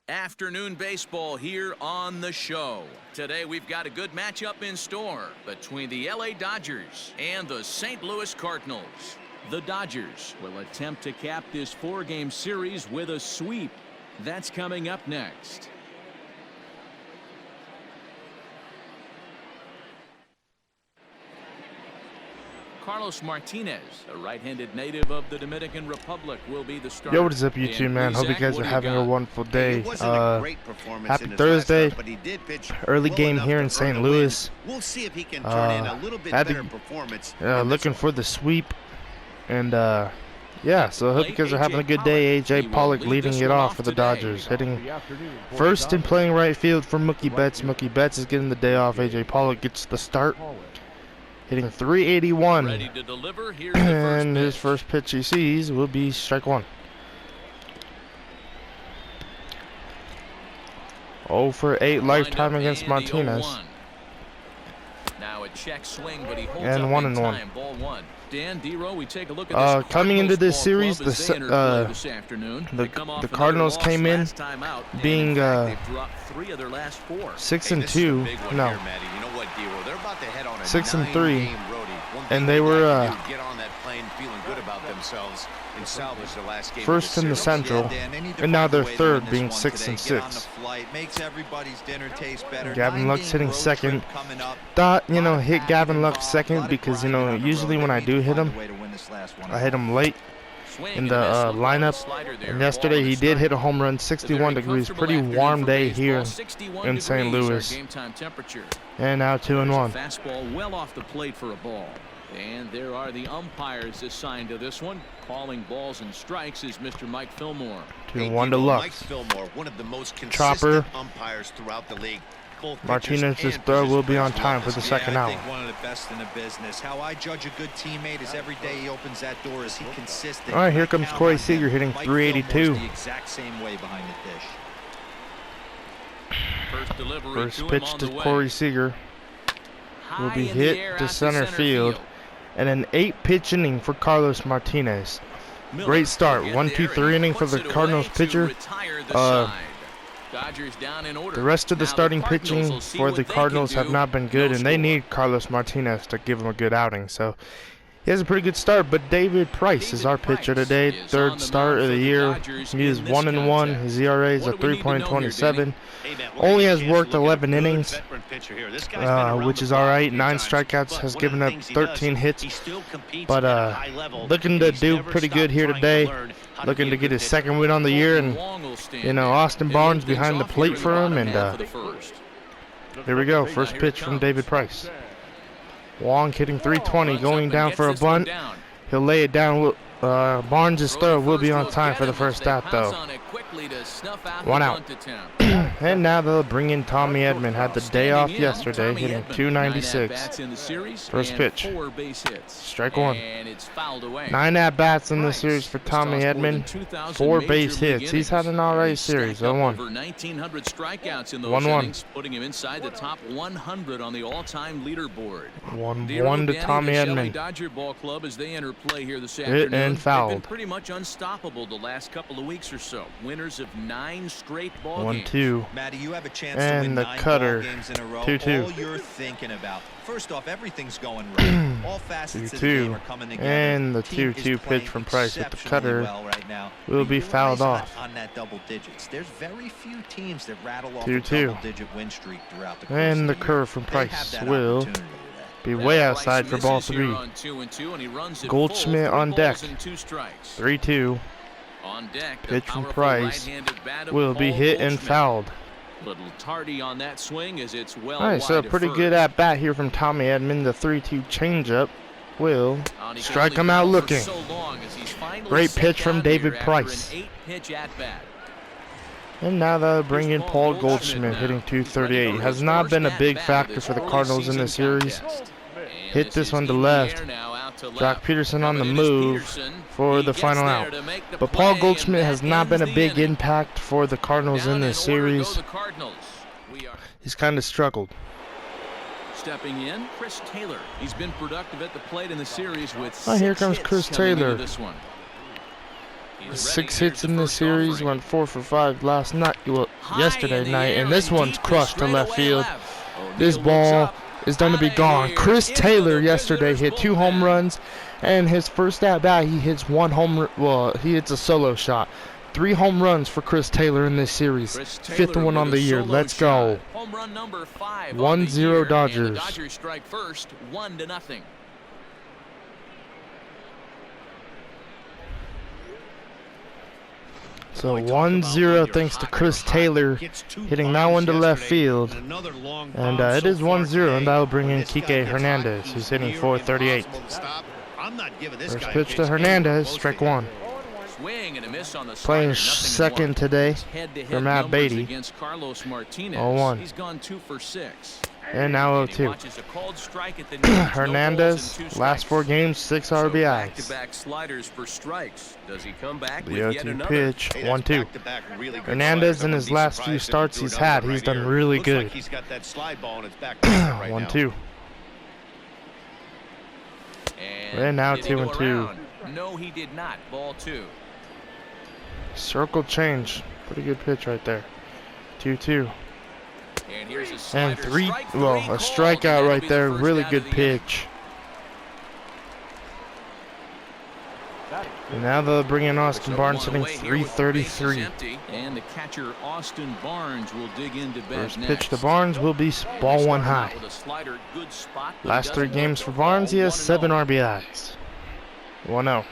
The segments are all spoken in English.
Afternoon baseball here on the show. Today we've got a good matchup in store between the LA Dodgers and the St. Louis Cardinals. The Dodgers will attempt to cap this 4-game series with a sweep. That's coming up next. Carlos Martinez, a right-handed native of the Dominican Republic, will be the starter. Yo, what is up, YouTube, man? Hope you guys are having a wonderful day. Happy Thursday. Early game here in St. Louis. We'll see if he can turn in a little bit better performance. Looking for the sweep. And, yeah, so I hope you guys are having a good day. AJ Pollock leading it off for the Dodgers. Hitting first and playing right field for Mookie Betts. Mookie Betts is getting the day off. AJ Pollock gets the start. Hitting 381, and his first pitch he sees will be strike one. 0 for 8 lifetime against Martinez. Now a check swing, but he holds and up 1-1. Ball one. Dan Dero, we take a look at this coming into this series, the Cardinals came in being 6-2. No, 6-3, and they were first in the Central, and now they're third, being 6-6. Gavin Lux hitting second. Thought, hit Gavin Lux second because, usually when I do hit him, I hit him late in the lineup. And yesterday he did hit a home run, 61 degrees. Pretty warm day here in St. Louis. And now 2-1. Fastball well off the plate for a ball. And there are the umpires assigned to this one. Calling balls and strikes is Mr. Mike Fillmore. 2-1 to Lux. One of the most Chopper. umpires throughout the league. Martinez's throw will be on time for the second out. I think one of the best in the business. How I judge a good teammate is every day he opens that door. Is he consistent? All right, here comes Corey Seager hitting 382. The exact same way behind the dish. First pitch to Corey Seager will be hit to center field. And an 8-pitch inning for Carlos Martinez. Great start. 1-2-3 inning for the Cardinals pitcher. The rest of the starting pitching for the Cardinals have not been good, and they need Carlos Martinez to give them a good outing. So he has a pretty good start, but David Price is our pitcher today. Third start of the year. He is 1-1. His ERA is a 3.27. Only has worked 11 innings, which is all right. 9 strikeouts, has given up 13 hits, but looking to do pretty good here today. Looking to get his second win on the year, and Austin Barnes behind the plate for him. And here we go. First pitch from David Price. Wong hitting 320, going down for a bunt. He'll lay it down. Barnes' throw will be on time for the first out, though. 1 out. And now they'll bring in Tommy Edman. Had the day off yesterday, hitting 296. First pitch. Strike one. 9 at-bats in the series for Tommy Edman. 4 base hits. He's had an alright series. 0-1. 1-1. Putting him inside the top 100 on the all-time leaderboard. 1-1 to Tommy Edman. Dodger ball club as they enter play here this Hit afternoon. and fouled. They've been pretty much unstoppable the last couple of weeks or so. Winners of 9 straight ball 1-2. Matty, you have a chance and to win the 9 cutter. ball games in a row. 2-2. All you're thinking about. First off, everything's going right. All facets of the game are coming together. And the Team 2-2 is pitch from Price with the cutter well right now. will be fouled off. On that double digits. There's very few teams that rattle off 2-2. a double-digit win streak throughout the course And the of the curve from Price will be way outside for ball 3. Goldschmidt on deck. 3-2. Pitch from Price will be hit and fouled. Little tardy on that swing as it's well. All right, so a pretty good at bat here from Tommy Edman. The 3-2 changeup will strike him out looking. Great pitch from David Price. And now they'll bring in Paul Goldschmidt, hitting 238. Has not been a big factor for the Cardinals in this series. Hit this one to left. Jock Peterson on the move for the final out. But Paul Goldschmidt has not been a big impact for the Cardinals in this series. He's kind of struggled. Stepping in, Chris Taylor. He's been productive at the plate in the series with here comes Chris Taylor. 6 hits in this series, went 4 for 5 last night, yesterday night, and this one's crushed to left field. This ball is going to be gone. Chris Taylor yesterday hit 2 home runs, and his first at bat he hits 1 home run. Well, he hits a solo shot. 3 home runs for Chris Taylor in this series. 5th one on the year. Let's go. 1-0 Dodgers. Dodgers strike first, 1-0. So 1-0 thanks to Chris Taylor hitting that one to left field. And it is 1-0, and that will bring in Kike Hernandez, who's hitting .438. First pitch to Hernandez, strike 1. Playing second today for Matt Beatty. 0-1. He's gone 2 for 6. And now 0-2. Hernandez, last 4 games, 6 RBIs. The 0-2 pitch, 1-2. Hernandez in his last few starts he's done really good. 1-2. And now 2-2. No, he did not. Ball 2. Circle change. Pretty good pitch right there. 2-2. And 3, well, a strikeout right there. Really good pitch. And now they'll bring in Austin Barnes hitting .333. And the catcher Austin Barnes will dig into First pitch to Barnes will be ball 1 high. Last 3 games for Barnes, he has 7 RBIs. 1-0.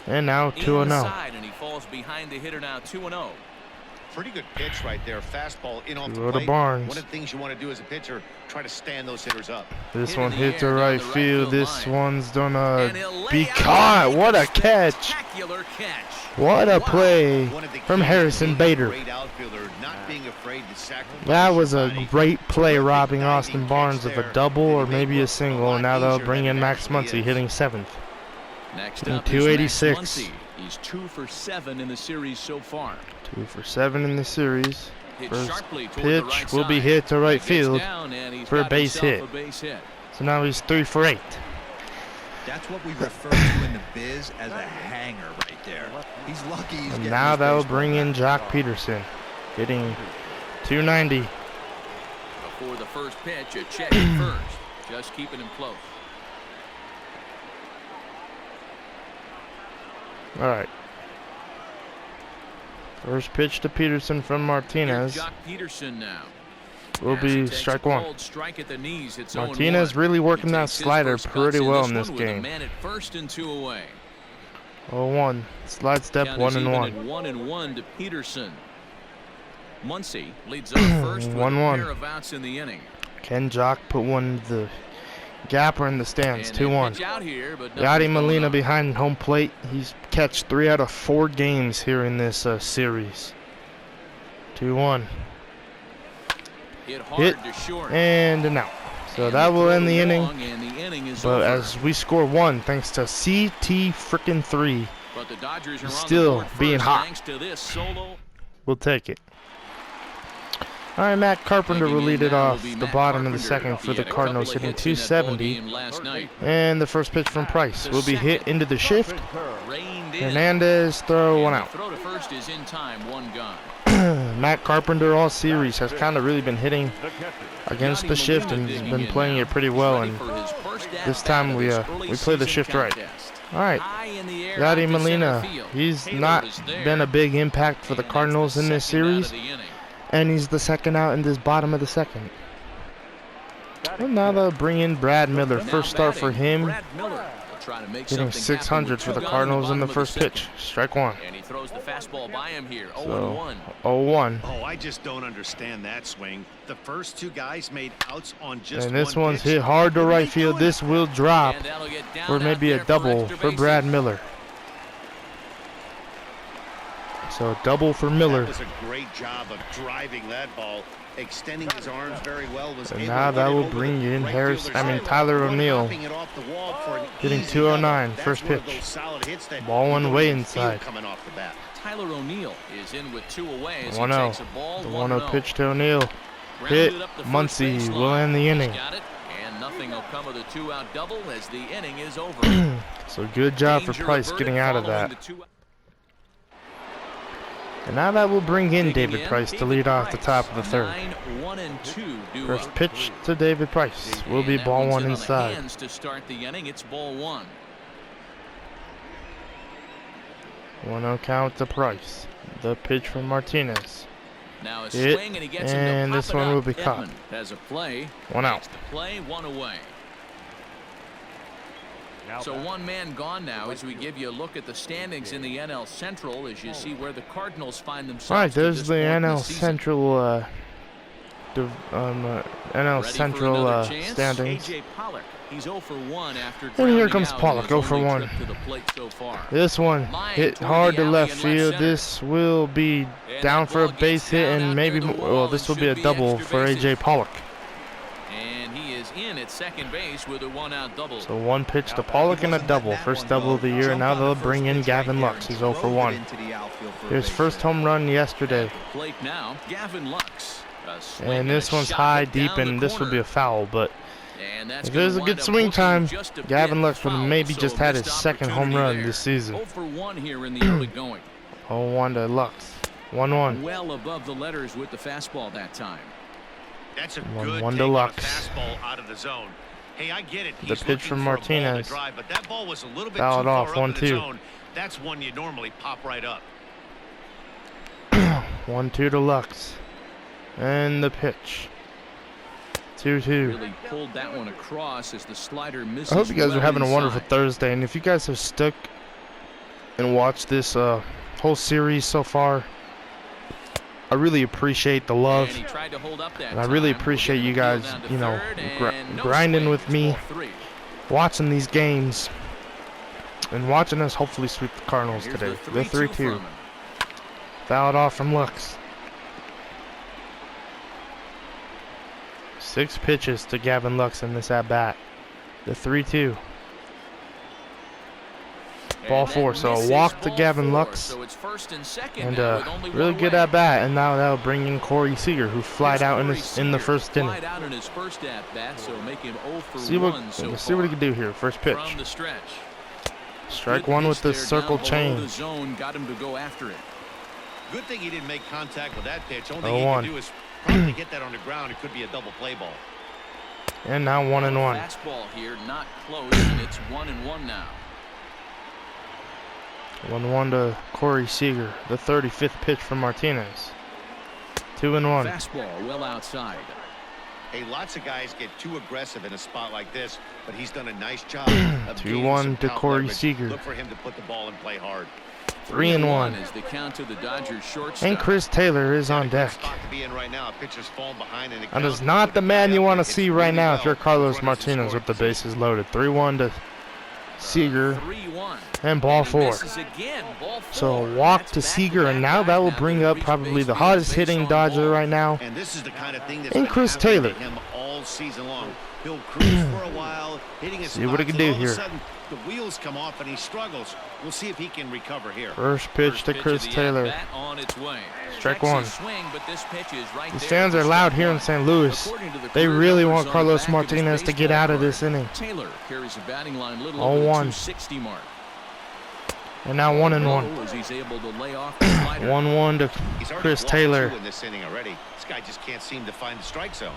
And now 2-0. And he falls behind the hitter now, 2-0. Pretty good pitch right there. Fastball in off the Go to plate. Barnes. One of the things you want to do as a pitcher, try to stand those hitters up. This one hit to right field. This one's gonna be caught. What a catch. What a play from Harrison Bader. That was a great play, robbing Austin Barnes of a double or maybe a single. And now they'll bring in Max Muncy hitting 7th. Next hitting up .286. He's 2 for 7 in the series so far. 2 for 7 in the series. First pitch will be hit to right field for a base hit. So now he's 3 for 8. That's what we refer to in the biz as a hanger right there. He's lucky he's And now that will bring in Jock Peterson, hitting .290. Before the first pitch, a check at first, just keeping him close. All right. First pitch to Peterson from Martinez. Jock Peterson now. Will be strike 1. Martinez really working that slider pretty well in this game. 0-1. Slide step 1-1. 1-1 to Peterson. Muncy leads up first with a pair of outs in the inning. Can Jock put one in the gap or in the stands? 2-1. Yadi Molina behind home plate. He's catched 3 out of 4 games here in this series. 2-1. Hit and an out. So that will end the inning. But as we score 1 thanks to CT3, still being hot. We'll take it. All right, Matt Carpenter will lead it off the bottom of the second for the Cardinals, hitting .270. And the first pitch from Price will be hit into the shift. Hernandez throw 1 out. Matt Carpenter all series has kind of really been hitting against the shift and has been playing it pretty well. And this time we play the shift right. All right, Yadi Molina. He's not been a big impact for the Cardinals in this series. And he's the second out in this bottom of the second. And now they'll bring in Brad Miller. First start for him. Hitting .600 for the Cardinals in the first pitch. Strike 1. And he throws the fastball by him here. 0-1. 0-1. Oh, I just don't understand that swing. The first 2 guys made outs on just and this one one's pitch. hit hard to right field. This will drop. Or maybe a double for Brad Miller. So double for Miller. That was a great job of driving that ball, extending his arms very well. And now that will bring in Tyler O'Neill, hitting .209. First pitch. Ball 1 way inside. Tyler O'Neill is in with 2 away. 1-0. The 1-0 pitch to O'Neill. Hit. Muncy will end the inning. Nothing will come of the two-out double as the inning is over. So good job for Price getting out of that. And now that will bring in David Price to lead off the top of the third. First pitch to David Price will be ball one inside. To start the inning, it's ball one. 1-0 count to Price. The pitch from Martinez. Now a swing and he gets and this one will be caught. Has a play. 1 out. Play, 1 away. So one man gone now as we give you a look at the standings in the NL Central as you see where the Cardinals find themselves. All right, there's the NL Central NL Central standings. He's 0 for 1 after and here comes Pollock, 0 for 1. This one hit hard to left field. This will be down for a base hit and maybe, well, this will be a double for A.J. Pollock. And he is in at second base with a 1-out double. So one pitch to Pollock and a double. First double of the year. Now they'll bring in Gavin Lux. He's 0 for 1. His first home run yesterday. And this one's high, deep, and this will be a foul, but if there's a good swing time, Gavin Lux would have maybe just had his second home run this season. 0-1 to Lux. 1-1. Well above the letters with the fastball that time. That's a good 1-1 to Lux. Fastball out of the zone. Hey, I get it. The pitch from Martinez. Drive, but that ball was a little bit fouled too off. far 1-2. That's one you normally pop right up. 1-2 to Lux. And the pitch. 2-2. Really pulled that one across as the slider misses. I hope you guys are having a wonderful inside. Thursday, and if you guys have stuck and watched this whole series so far, I really appreciate the love, And he tried to hold up that and I really time. appreciate you guys, Down to you know, third, and no grinding swing. with me, Ball 3. watching these games, and watching us hopefully sweep the Cardinals Here's today. the The 3-2 3-2. from him. Fouled off from Lux. 6 pitches to Gavin Lux in this at-bat. The 3-2. Ball 4, so a walk to Gavin Lux. So it's first and second And now with only really one good away. at-bat, and now that'll bring in Corey Seager, who flied Here's out in Corey the Seager, first inning. flied out in his first at-bat, so make him 0 for See 1 so let's see what he far. can do here. First pitch. From the stretch. Strike Good one pitch with the there circle down below the change. zone, got him to go after it. Good thing he didn't make contact with that pitch. Only 0-1. thing he can do is probably get that on the ground. It could be a double play ball. And now 1-1. Fastball here, not close, and it's 1-1 now. 1-1 to Corey Seager. The 35th pitch from Martinez. 2-1. Fastball well outside. Hey, lots of guys get too aggressive in a spot like this, but he's done a nice job of 2-1 gaining some to count Corey leverage. Seager. Look for him to put the ball and play hard. 3-1. Is the count to the Dodgers shortstop. And Chris Taylor is on deck. Spot to be in right now. Pitcher's falling behind in the That is count. not the man you want to It's see right really now if well. you're Carlos Runners Martinez scored with the bases loaded. 3-1 to Seager. 3-1. And ball And he 4. misses again, ball 4. So a walk That's to back Seager, and back now that will now bring they up reach probably base the with hottest base hitting on Dodger ball. right now. And this is the kind of thing that's And been Chris happening Taylor. to him all season long. He'll cruise for a while, hitting his See what he spots, can and do all of a here. sudden, the wheels come off and he struggles. We'll see if he can recover here. First pitch to Chris Taylor. at-bat on its way. Strike Checks one. his swing, but this pitch is right The there stands for are loud strike here in one. St. Louis. According to the They career really numbers want on Carlos the back of his Martinez to get baseball out of card, this inning. Taylor carries a batting line a little over the 0-1. 260 mark. And now 1-1. Low as he's able to lay off the slider. 1-1 to He's already Chris walked Taylor. 2 in this inning already. This guy just can't seem to find the strike zone.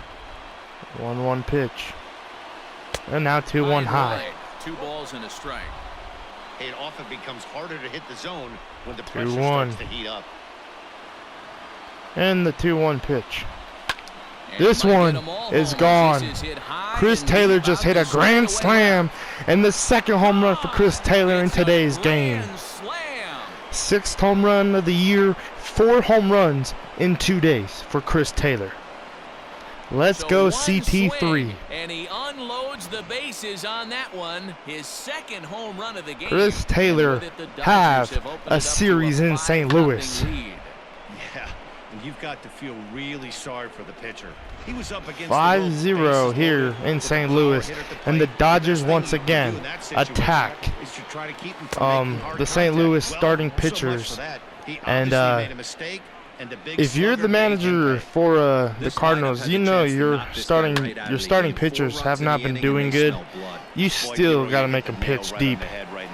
1-1 pitch. And now 2-1 high. Right. 2 balls and a strike. Hey, it often becomes harder to hit the zone when the pressure 2-1. starts to heat up. And the 2-1 pitch. And This might get one them all is home. gone. This is hit high Chris and Taylor deep just out hit a to grand straightaway. slam, and the second home run for Chris Taylor in It's a today's game. grand slam. 6th home run of the year, 4 home runs in 2 days for Chris Taylor. Let's So go one CT3. swing, and he unloads the bases on that one. His second home run of the game. Chris Taylor And with it, the Dodgers have have opened it a up to series in St. 5-0 Louis. lead. Yeah, and you've got to feel really sorry for the pitcher. He was up against 5-0 here in St. Louis, and the Dodgers once again attack the St. Louis starting pitchers, and if you're the manager for the Cardinals, you know your starting pitchers have not been doing good. You still got to make them pitch deep.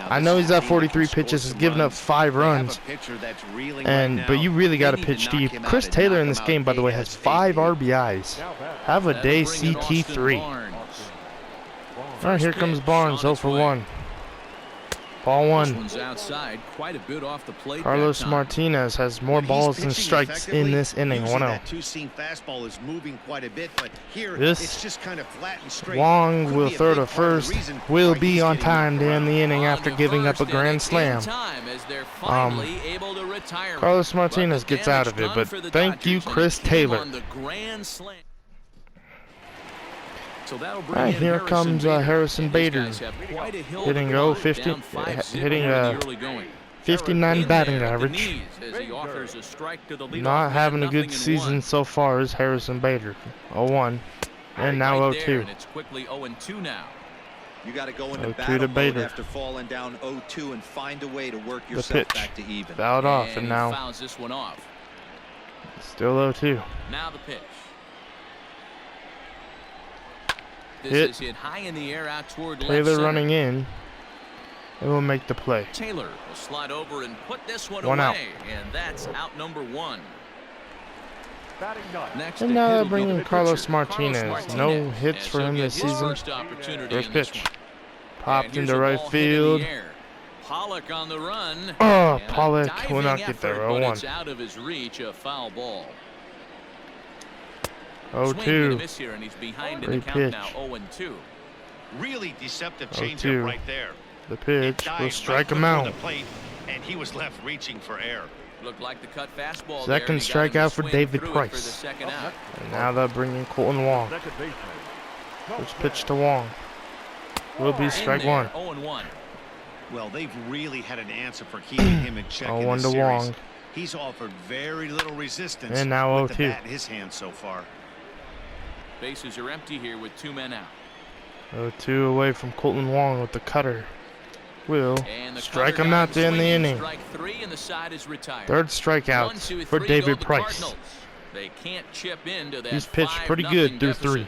I know he's at 43 pitches, he's given up 5 runs, but you really got to pitch deep. Chris Taylor in this game, by the way, has 5 RBIs. Have a day, CT3. All right, here comes Barnes, 0 for 1. Ball 1. Carlos Martinez has more balls than strikes in this inning. 1-0. This Wong will throw to first. Will be on time to end the inning after giving up a grand slam. Carlos Martinez gets out of it, but thank you, Chris Taylor. Alright, here comes Harrison Bader, hitting 59 batting average. Not having a good season so far is Harrison Bader. 0-1, and now 0-2. You got to go into battle mode after falling down 0-2 and find a way to work yourself back to even. Fouled off, and now still 0-2. Now the pitch. Hit. Is hit high in the air out toward Taylor running in. It will make the play. Taylor will slide over and put this one away, out. And that's out number 1. Next, and now they're bringing Carlos Martinez. No hits for him this season. First pitch. Popped into right field. Pollock on the run. Oh, Pollock will not get there. 0-1. Out of his reach, a foul ball. 0-2. Great pitch. Really deceptive changeup right there. The pitch will strike him out. And he was left reaching for air. Looked like the cut fastball. Second strikeout for David Price. And now they're bringing Colton Wong. First pitch to Wong. Will be strike 1. 0-1. Well, they've really had an answer for keeping him in check in this series. 0-1 to Wong. He's offered very little resistance and now with 0-2. the bat in his hand so far. Bases are empty here with 2 men out. 0-2 away from Colton Wong with the cutter. Will strike him out to end the inning. Third strikeout for David Price. They can't chip into that. He's pitched pretty good through 3.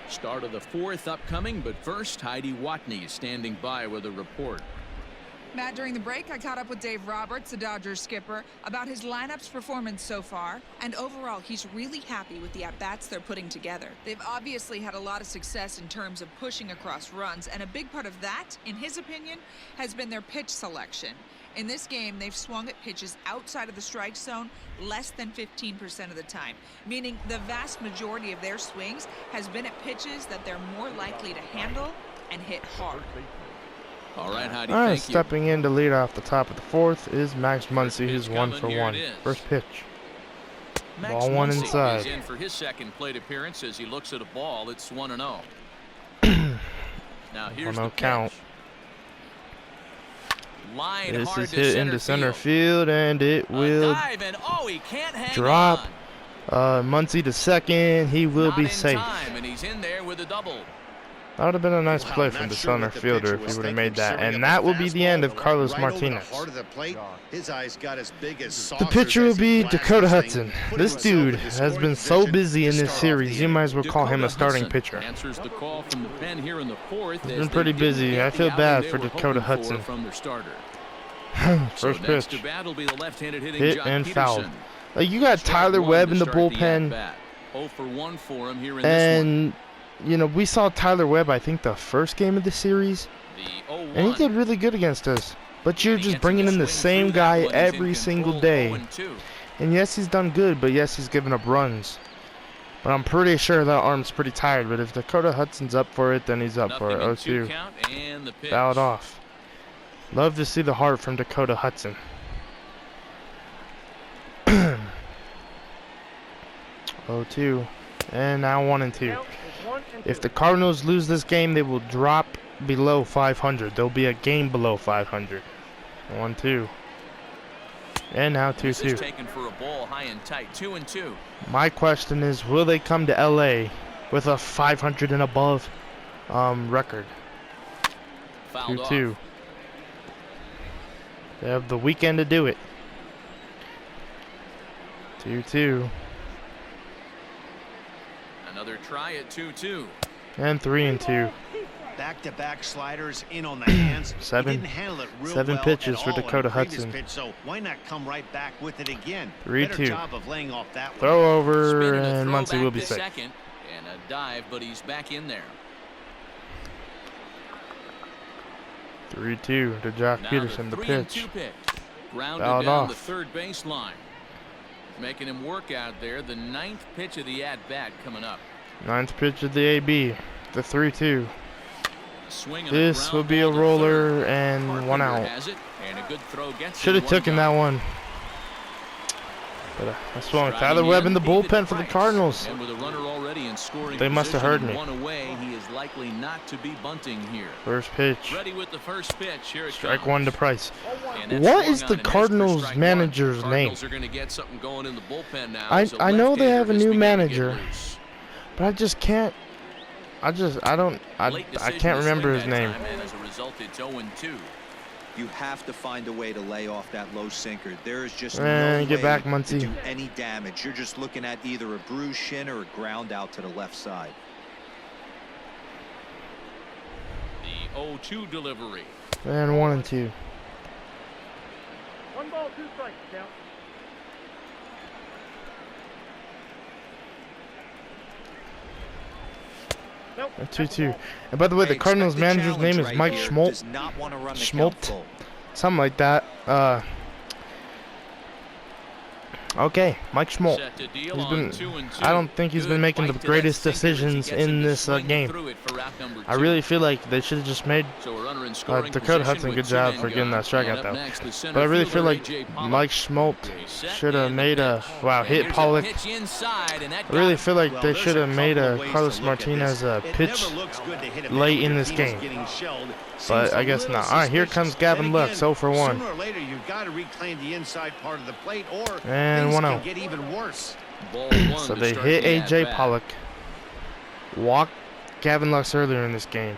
Start of the 4th upcoming, but first Heidi Watney is standing by with a report. Matt, during the break, I caught up with Dave Roberts, the Dodgers skipper, about his lineup's performance so far, and overall, he's really happy with the at-bats they're putting together. They've obviously had a lot of success in terms of pushing across runs, and a big part of that, in his opinion, has been their pitch selection. In this game, they've swung at pitches outside of the strike zone less than 15% of the time, meaning the vast majority of their swings has been at pitches that they're more likely to handle and hit hard. All right, Heidi, all right, stepping in to lead off the top of the 4th is Max Muncy, who's 1 for 1. First pitch. Ball 1 inside. In for his second plate appearance as he looks at a ball. It's 1-0. Now here's the count. Line this hard is hit into center field, and it will he can't hang drop. On. Muncy to second. He will be safe. Time, and he's in there with a double. That would have been a nice play from the center fielder if he would have made that. And that will be the end of Carlos Martinez. The pitcher will be Dakota Hudson. This dude has been so busy in this series, you might as well call him a starting pitcher. He's been pretty busy. I feel bad for Dakota Hudson. First pitch. Hit and fouled. You got Tyler Webb in the bullpen. And you know, we saw Tyler Webb, I think, the first game of the series, and he did really good against us. But you're just bringing in the same guy every single day. And yes, he's done good, but yes, he's given up runs. But I'm pretty sure that arm's pretty tired. But if Dakota Hudson's up for it, then he's up for it. 0-2. Fouled off. Love to see the heart from Dakota Hudson. 0-2. And now 1-2. If the Cardinals lose this game, they will drop below 500. They'll be a game below 500. 1-2. And now 2-2. Taken for a ball high and tight. 2-2. My question is, will they come to LA with a 500 and above record? 2-2. They have the weekend to do it. 2-2. Another try at 2-2. And 3-2. Back-to-back sliders in on the hands. Seven. He didn't handle it real Seven well pitches at for all Dakota on the previous Hudson. pitch, so why not come right back with it again? 3-2. Better job of laying off that one. Throw over, Spinning a and throw Muncie back will be to safe. second, and a dive, but he's back in there. 3-2 to Jock Now Peterson, the 3-2 pitch. Grounded Fouled down off. the third baseline. Making him work out there. The 9th pitch of the at-bat coming up. 9th pitch of the AB, the 3-2. Swing and This ground will be a ball to roller third. and Carpenter one out. has it, and a good throw gets Should have him taken that one. But that's wrong. Tyler Webb in the bullpen for the Cardinals. And with a runner already in scoring They must have heard position me. and one away, he is likely not to be bunting here. First pitch. Ready with the first pitch. Here it Strike comes. one to Price. And that's What swung is on the and missed for Cardinals strike one. manager's Cardinals name? are going to get something going in the bullpen now. I as a know they have a left-hander new has begun to get manager. loose. But I just can't. I Late decision can't to remember swing his that name. time, and as a result, it's 0-2. You have to find a way to lay off that low sinker. There is just Man, no get way back, to Muncie. do any damage. You're just looking at either a bruised shin or a ground out to the left side. The 0-2 delivery. And 1-2. 1 ball, 2 strikes, count. Nope. 2-2. And by the way, the Hey, Cardinals expect the manager's name challenge is right Mike here. Schmolt. Does not want to run the Schmolt. count full. Something like that. Okay, Mike Schmolt. Set to deal He's on been. 2-2. I don't think he's Good been making the fight to that greatest sinker as he decisions gets him in to this swing game. through it for route number I 2. really feel like they should have just made So a runner in scoring Dakota position Hudson. with Good 2 job men for getting gone. that strikeout And up though. next, the center But I really fielder, feel like A.J. Pollock. Mike Schmolt He's set should have and the made a pitch. wow And hit here's a Pollock. pitch inside, and that I really got feel like Well, they there's should a have made couple a of ways Carlos to look at Martinez this. a It pitch never looks good to hit a late pitch in when this your team is game. getting shelled. But Seems I a guess little not. All right, here comes suspicious. Gavin Then Lux, again, 0 for 1. Sooner or later, you've got to reclaim the inside part of the plate, or And things 1 can out. get even worse. Ball one So to they start hit the A.J. at-bat. Pollock. Walked Gavin Lux earlier in this game.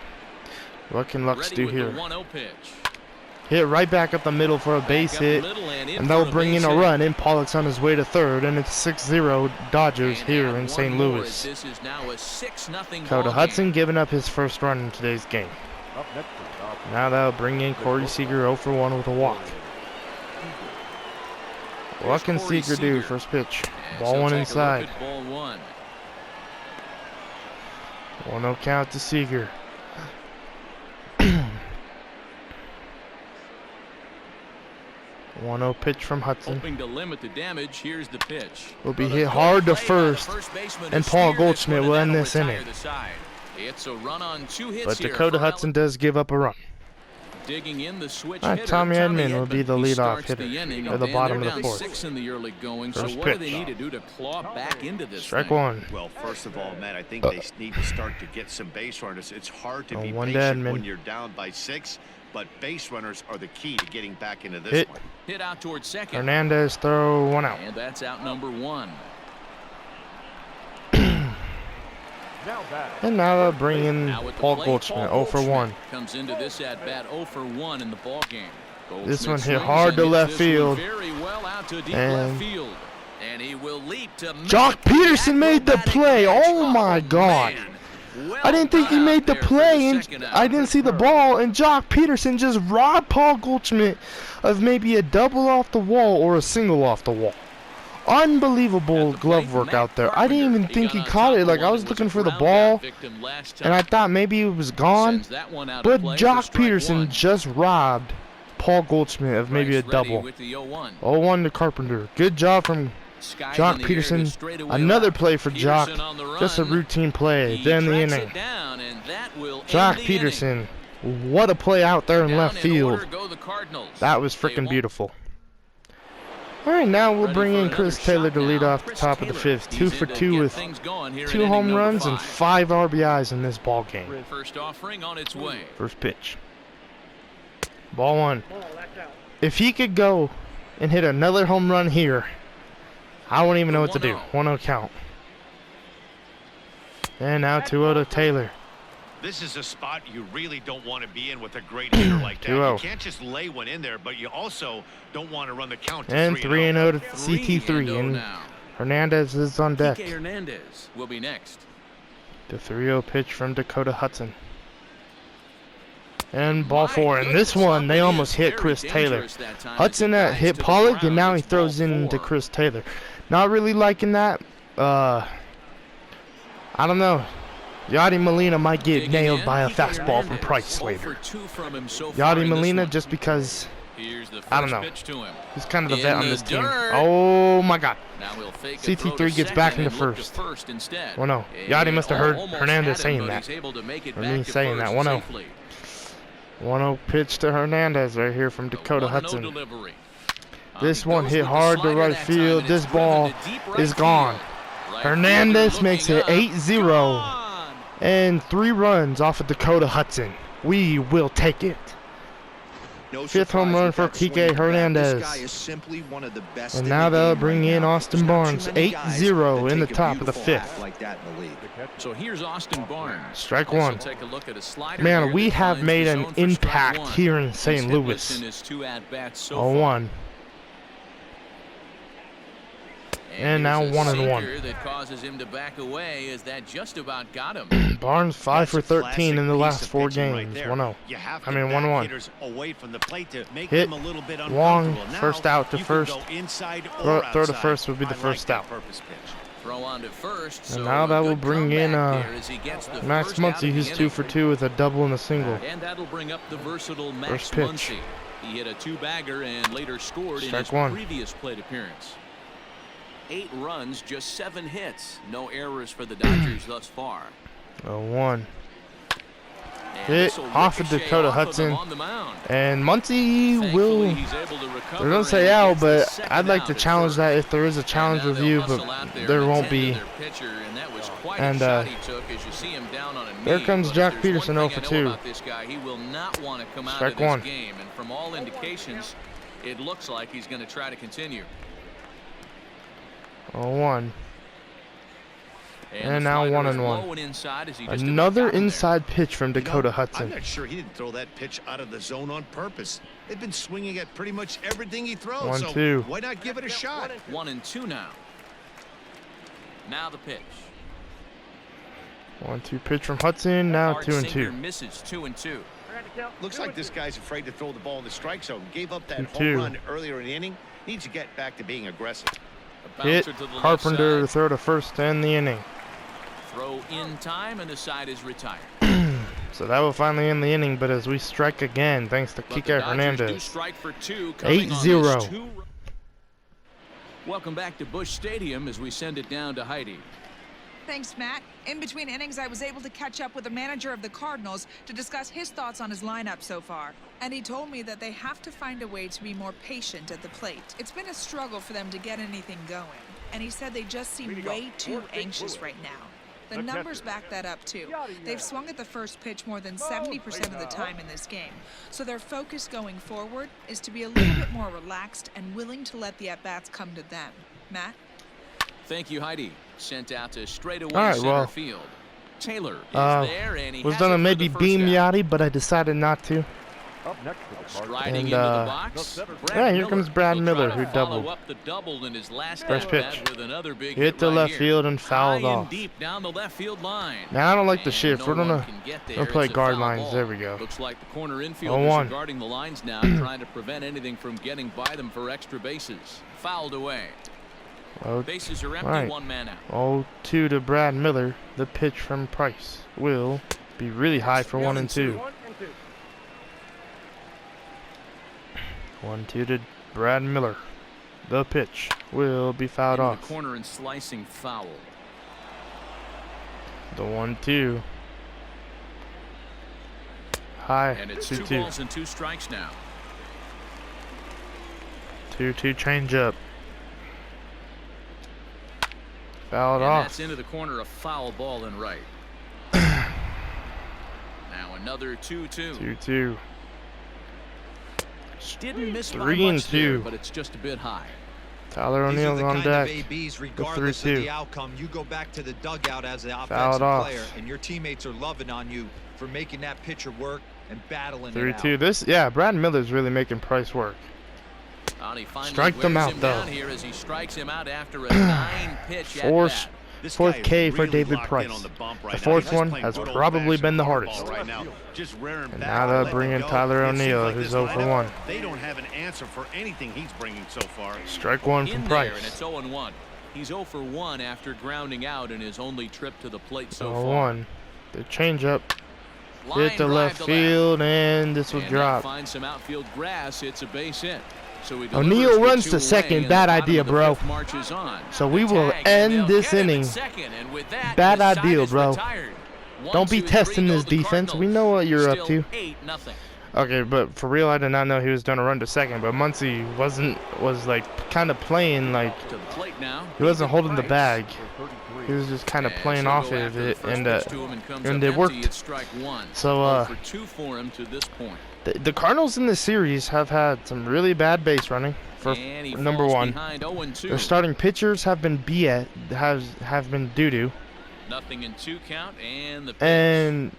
What can Lux Ready do with here? the 1-0 pitch. Hit right back up the middle for a base Back up hit. middle and And for that'll bring base in a hit. run. And Pollock's on his way to third. And it's 6-0 Dodgers And here add in one St. more Louis. as This is now a 6-0 Dakota ball Hudson game. giving up his first run in today's game. Up next is Dodgers. Now that'll bring in Corey Seager 0 for 1 with a walk. What can Corey Seager do? Seager. First pitch. As Ball he'll one take a look inside. at ball one. 1-0 count to Seager. 1-0 pitch from Hudson. Hoping to limit the damage. Here's the pitch. Will be Well, hit the hard to play by the first, baseman and is Paul Spear Goldschmidt that's will gonna end now this retire inning. the side. It's a run on 2 hits But here Dakota for Hudson Alec. does give up a run. Digging in the switch All right, hitter, Tommy Edman will be the He leadoff starts hitter the inning, at the and bottom they're of the down fourth. 6 in the early going. First So what do pitch. they need to do to claw back into this Strike thing? one. Well, first of all, Matt, I think they need to start to get some base runners. It's hard to be one to patient Edman. when you're down by 6, but base runners are the key to getting back into this Hit. one. Hit out towards second. Hernandez throw 1 out. And that's out number 1. Now back. And now they'll bring in Now at the Paul plate, Goldschmidt Paul 0 for 1. Goldschmidt comes into this at bat 0 for 1 in the ball game. This one hit Swings hard and to hits left this one field. very well out to deep And left field. And he will leap to Jock make Peterson the made the acrobatic play. catch. Oh my God. man. Well I didn't think he done made the out there for play, and second out. I didn't see the ball, and Jock Peterson just robbed Paul Goldschmidt of maybe a double off the wall or a single off the wall. Unbelievable At the glove plate, work Matt out there. I didn't even Carpenter. think he got on caught top it. of Like, I one was and looking a for the ground ball, out victim last time. and I thought maybe it was gone. Sends that one out of But play for Jock strike Peterson one. just robbed Paul Goldschmidt of maybe a Price ready double. with the 0-1. 0-1 to Carpenter. Good job from Skies Jock in the air Peterson. to straightaway Another left. play for Jock. Peterson on the Just a run. routine play. He Then the tracks inning. it down, and that will Jock end the Peterson. What a play out there in inning. left Down field. order go the Cardinals. That was They freaking won't beautiful. All right, now we'll Ready bring for in another Chris Taylor shot to lead now. off the Chris top of the Taylor. 5th. He's 2 in for to 2 get with things going here in 2 inning home number runs and 5. 5 RBIs in this ball game. First offering on its way. First pitch. Ball 1. Ball, that's out. If he could go and hit another home run here, I wouldn't even know what to do. 1-0 count. And now 2-0 to Taylor. This is a spot you really don't want to be in with a great hitter like that. 2-0. You can't just lay one in there, but you also don't want to run the count to And 3-0. 3-0 to CT3. And Hernandez is on deck. Kike Hernandez will be next. The 3-0 pitch from Dakota Hudson. And ball 4. And this one, they almost hit Chris Taylor. Hudson hit Pollock, and now he throws into Chris Taylor. Not really liking that. I don't know. Yadi Molina might get nailed by a fastball from Price later. Yadi Molina, just because, I don't know. He's kind of the vet on this team. Oh my God. CT3 gets back into first. Well, no. Yadi must have heard Hernandez saying that. Or me saying that. 1-0. 1-0 pitch to Hernandez right here from Dakota Hudson. This one hit hard to right field. This ball is gone. Hernandez makes it 8-0. And 3 runs off of Dakota Hudson. We will take it. No 5th home run for Kike Hernandez. And now they'll bring in Austin Barnes. 8-0 in the top of the 5th. Like that in the league. So here's Austin Barnes. Strike 1. Take a look at a slider Man, here we that have finds made the an zone for impact strike 1. here in He's St. hitless Louis. in his 2 at-bats so 0-1. And now 1-1. That causes him to back away, as that just about got him. Barnes 5 for 13 in the Classic last piece 4 of pitching right games. there. 1-0. You have I to mean, back 1-1. hitters away from the plate to make Hit them a little bit long, uncomfortable. Now, first out to you can first. go inside Throw or to outside. first would be the I first like out. that purpose pitch. Throw on to first. And So now that a will good bring in comeback here as he gets the Max first out Muncy. of He's the 2 for 2 with a double and a single. And that'll bring up the versatile Max First pitch. Muncy. He hit a 2-bagger and later scored in Strike his 1. previous plate appearance. 8 runs, just 7 hits. No errors for the Dodgers thus far. 0-1. And Hit this'll off of ricochet Dakota off of him Hudson. on the mound. And Muncy Thankfully, will. he's able to recover They don't say and out, gets the but second I'd like out to at challenge first. that if there is a challenge And now review, they'll but hustle out there and won't attend to be. their pitcher, and that was quite And, a shot he took, as you see him down on a there knee. comes But Jack if there's Peterson, one 0 thing for I know 2. about this guy, he will not want to come out Strike of this 1. game, and from all indications, it looks like he's going to try to continue. 0-1. And the now slider is 1-1. low and inside as he just Another about got him there. inside pitch from Dakota I'm Hudson. not sure he didn't throw that pitch out of the zone on purpose. They've been swinging at pretty much everything he throws. 1-2. So why not give it a shot? 1-2 now. Now the pitch. 1-2 pitch from Hudson. Now Art 2-2. Singer misses 2-2. Looks like this guy's afraid to throw the ball in the strike zone. Gave up that 2-2. home run earlier in the inning. Needs to get back to being aggressive. A Hit bouncer to the left Carpenter to side. throw to first to end the inning. Throw in time, and the side is retired. So that will finally end the inning, but as we strike again, thanks to But the Kike Dodgers do Hernandez. strike for 2, coming on 8-0. this 2. Welcome back to Busch Stadium as we send it down to Heidi. Thanks, Matt. In between innings, I was able to catch up with the manager of the Cardinals to discuss his thoughts on his lineup so far. And he told me that they have to find a way to be more patient at the plate. It's been a struggle for them to get anything going. And he said they just seem way too anxious right now. The numbers back that up, too. They've swung at the first pitch more than 70% of the time in this game. So their focus going forward is to be a little bit more relaxed and willing to let the at-bats come to them. Matt? Thank you, Heidi. Sent out to straightaway All right, center well, field. Taylor is there, and he was has gonna it for maybe the first beam out. Yachty, but I decided not to. Up next to the Cardinals. Striding And, into the box. yeah, here comes Brad He'll Miller, try who to follow doubled. up the double in his last First at-bat pitch. with another big Hit to right left here. field and fouled High and off. deep down the left field line. Now I don't like the And shift. We're no gonna one can get there. don't play It's a guard foul lines. ball. There we go. Looks like the corner infielders 0-1. are guarding the lines now, trying to prevent anything from getting by them for extra bases. Fouled away. Oh, Bases are empty, right. 1 man out. 0-2 to Brad Miller. The pitch from Price will be really high for 1-2. 1 and 2. 1-2 to Brad Miller. The pitch will be fouled Into off. the corner and slicing foul. The 1-2. High. And it's 2 2-2. balls and 2 strikes now. 2-2 changeup. Fouled And off. that's into the corner, a foul ball and right. Now another 2-2. 2-2. Didn't miss by 3 and much there, 2. but it's just a bit high. Tyler These are O'Neill's the on kind deck. of ABs, The regardless of 3-2. the outcome, you go back to the dugout as the Fouled offensive off. player, and your teammates are loving on you for making that pitcher work and battling it 3-2. out. This, yeah, Brad Miller's really making Price work. Strike them out, though. Here as he strikes him out after a 9-pitch at-bat. Fourth K for David Price. The fourth one has probably been the hardest. Right now. Just rearing And back now and they'll letting bring it in go. Tyler It seems O'Neill, like who's this 0 for lineup, 1. They don't have an answer for anything he's bringing so far. Strike one from In there, and Price. it's 0-1. He's 0 for 1 after grounding out in his only trip to the plate so 0 far. 1. The changeup Line hit the drive left to field, and this will And drop. that finds some outfield grass. It's a base hit. So he O'Neal delivers runs for to 2 second. away, and Bad the bottom idea, of the bro. fifth marches on. So we The will tag, and end they'll this get him at inning. second, and with that, Bad the side idea, is bro. retired. 1, Don't be 2, testing 3 this go the defense. We Cardinals. know what you're up Still to. 8-0. Okay, but for real, I did not know he was gonna run to second. But Muncy was like kind of playing like To the plate now. he wasn't holding the bag. For 33. He was just kind of And playing so off go of after the it, first and pitch to him comes up it empty. worked. It's strike one. So 0 for 2 for him to this point. the Cardinals in this series have had some really bad base running. For And he number falls one, behind 0-2. their starting pitchers have been have been doo-doo, Nothing in 2 count, and the pitch. and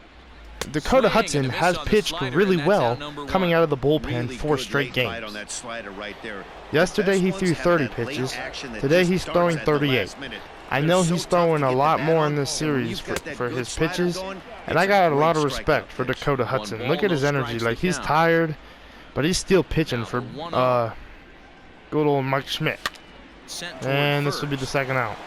Dakota Swing Hudson and a miss has on the pitched slider, really and that's well out number coming one. out of the bullpen Really 4 good straight late bite games. on that slider right there. Yesterday he Best threw ones have 30 that late pitches. action that Today just he's starts throwing at the 38. last minute. I They're know so he's tough throwing to a get lot the more bat in on, this and when series you've got that for good his slider pitches, going, and I it's got a great lot of strikeout respect for pitch. Dakota One Hudson. ball, Look at his no energy, strikes like to he's count. tired, but he's still pitching Now for the 1-0. good old Mike Schmidt. Sent toward And this will be the first. second out.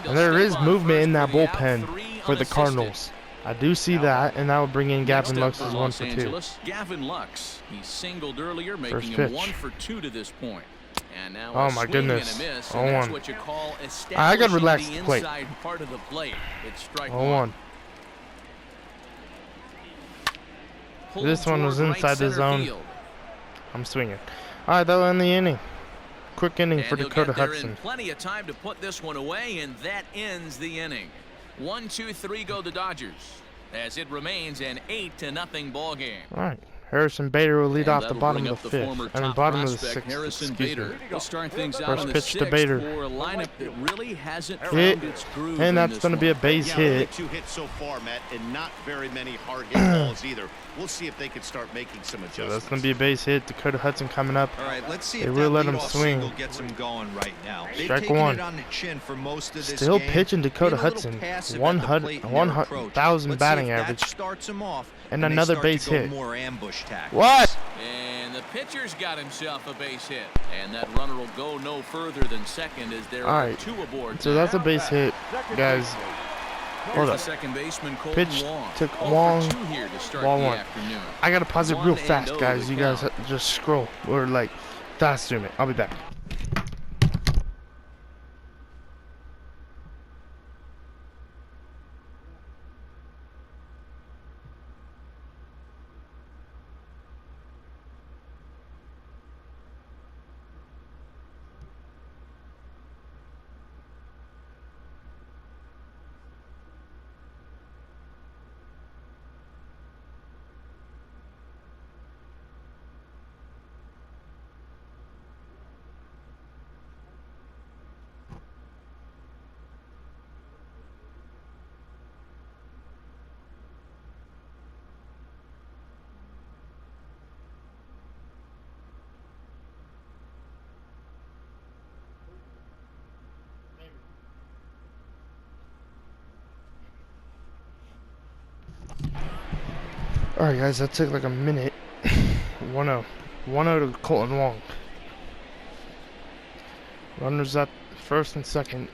he'll And there step is on movement first in that for the out, bullpen 3 for the unassisted. Cardinals. I do see that, and that will bring in Next Gavin up Lux for as 1 Los for 2. Angeles, Gavin Lux. He singled earlier, making First him pitch. 1 for 2 to this point. And now Oh a my swing goodness. and a miss, 0-1. and that's what you call I gotta establishing relax the the plate. inside part of the plate. It's strike 0-1. Pulled This one was toward right inside the center zone. field. I'm swinging. All right, that'll end the inning. Quick inning And for he'll Dakota get there in Hudson. plenty of time to put this one away, and that ends the inning. 1, 2, 3 go the Dodgers, as it remains an 8-0 ball game. All right, Harrison Bader will lead And off the that'll bottom bring of up the the fifth. former I mean, top bottom of the prospect, sixth. Harrison Excuse Bader. me. We'll start things out First in the pitch to sixth Bader. for a lineup that really hasn't Hit, found its groove and in that's this going to be a one. base Yeah, only hit. 2 hits so far, Matt, and not very many hard hit balls either. We'll see if they can start making some So adjustments. that's going to be a base hit. Dakota Hudson coming up. All right, let's see They if will that let him leadoff swing. single gets him going right now. They've Strike taken one. it on the chin for most of this Still game. pitching Dakota Being a little Hudson. passive at the 100 plate in their approach. 1,000 Let's batting see if average. That starts him off, And they another start base to go hit. More ambush tactics. What? And the pitcher's got himself a base hit. And that runner will go no further than second as there All are right. 2 aboard. So that's a base hit, guys. Hold Here's the up. second baseman, Colton Pitch Wong. took 0 for Wong. 2 here to start Ball the 1. afternoon. I got to pause it real 1-0 fast, guys. the You guys count. just scroll or like fast zoom it. I'll be back. Alright, guys, that took like a minute. 1-0. 1-0 to Colton Wong. Runners at first and second.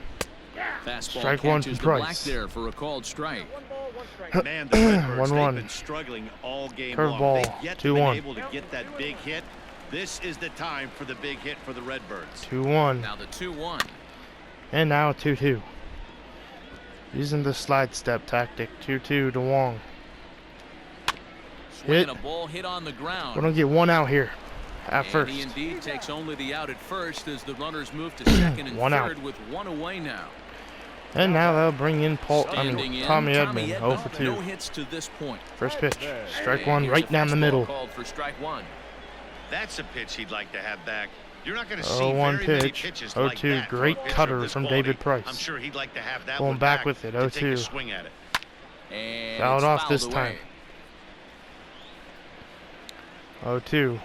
Fastball Strike one catches from the black Price. there for a called strike. 1 ball, 1 strike. Man, the Redbirds, 1-1. they've been struggling all game Curveball, long. They've yet to 2-1. been able to get that big hit. This is the time for the big hit for the Redbirds. 2-1. Now the 2-1. And now 2-2. Using the slide step tactic. 2-2 to Wong. Swinging Hit. a ball hit on the ground. We're going to get 1 out here at And first. he indeed takes only the out at first as the runners move to second and 1 out. third with 1 away now. And now they'll bring in Standing in, Tommy Edman. 0 for 2. No hits to this point. First pitch. Strike And 1 here's right a down the fastball middle. Called for strike 1. That's a pitch he'd like to have back. You're not going to see 0-1 very many pitch. pitches 0-2. like that from a Great pitcher cutter of this from quality. David Price. I'm sure he'd like to have that Going one back with it. to take a 0-2. swing at it. And Fouled it's off fouled this away. time. 0-2.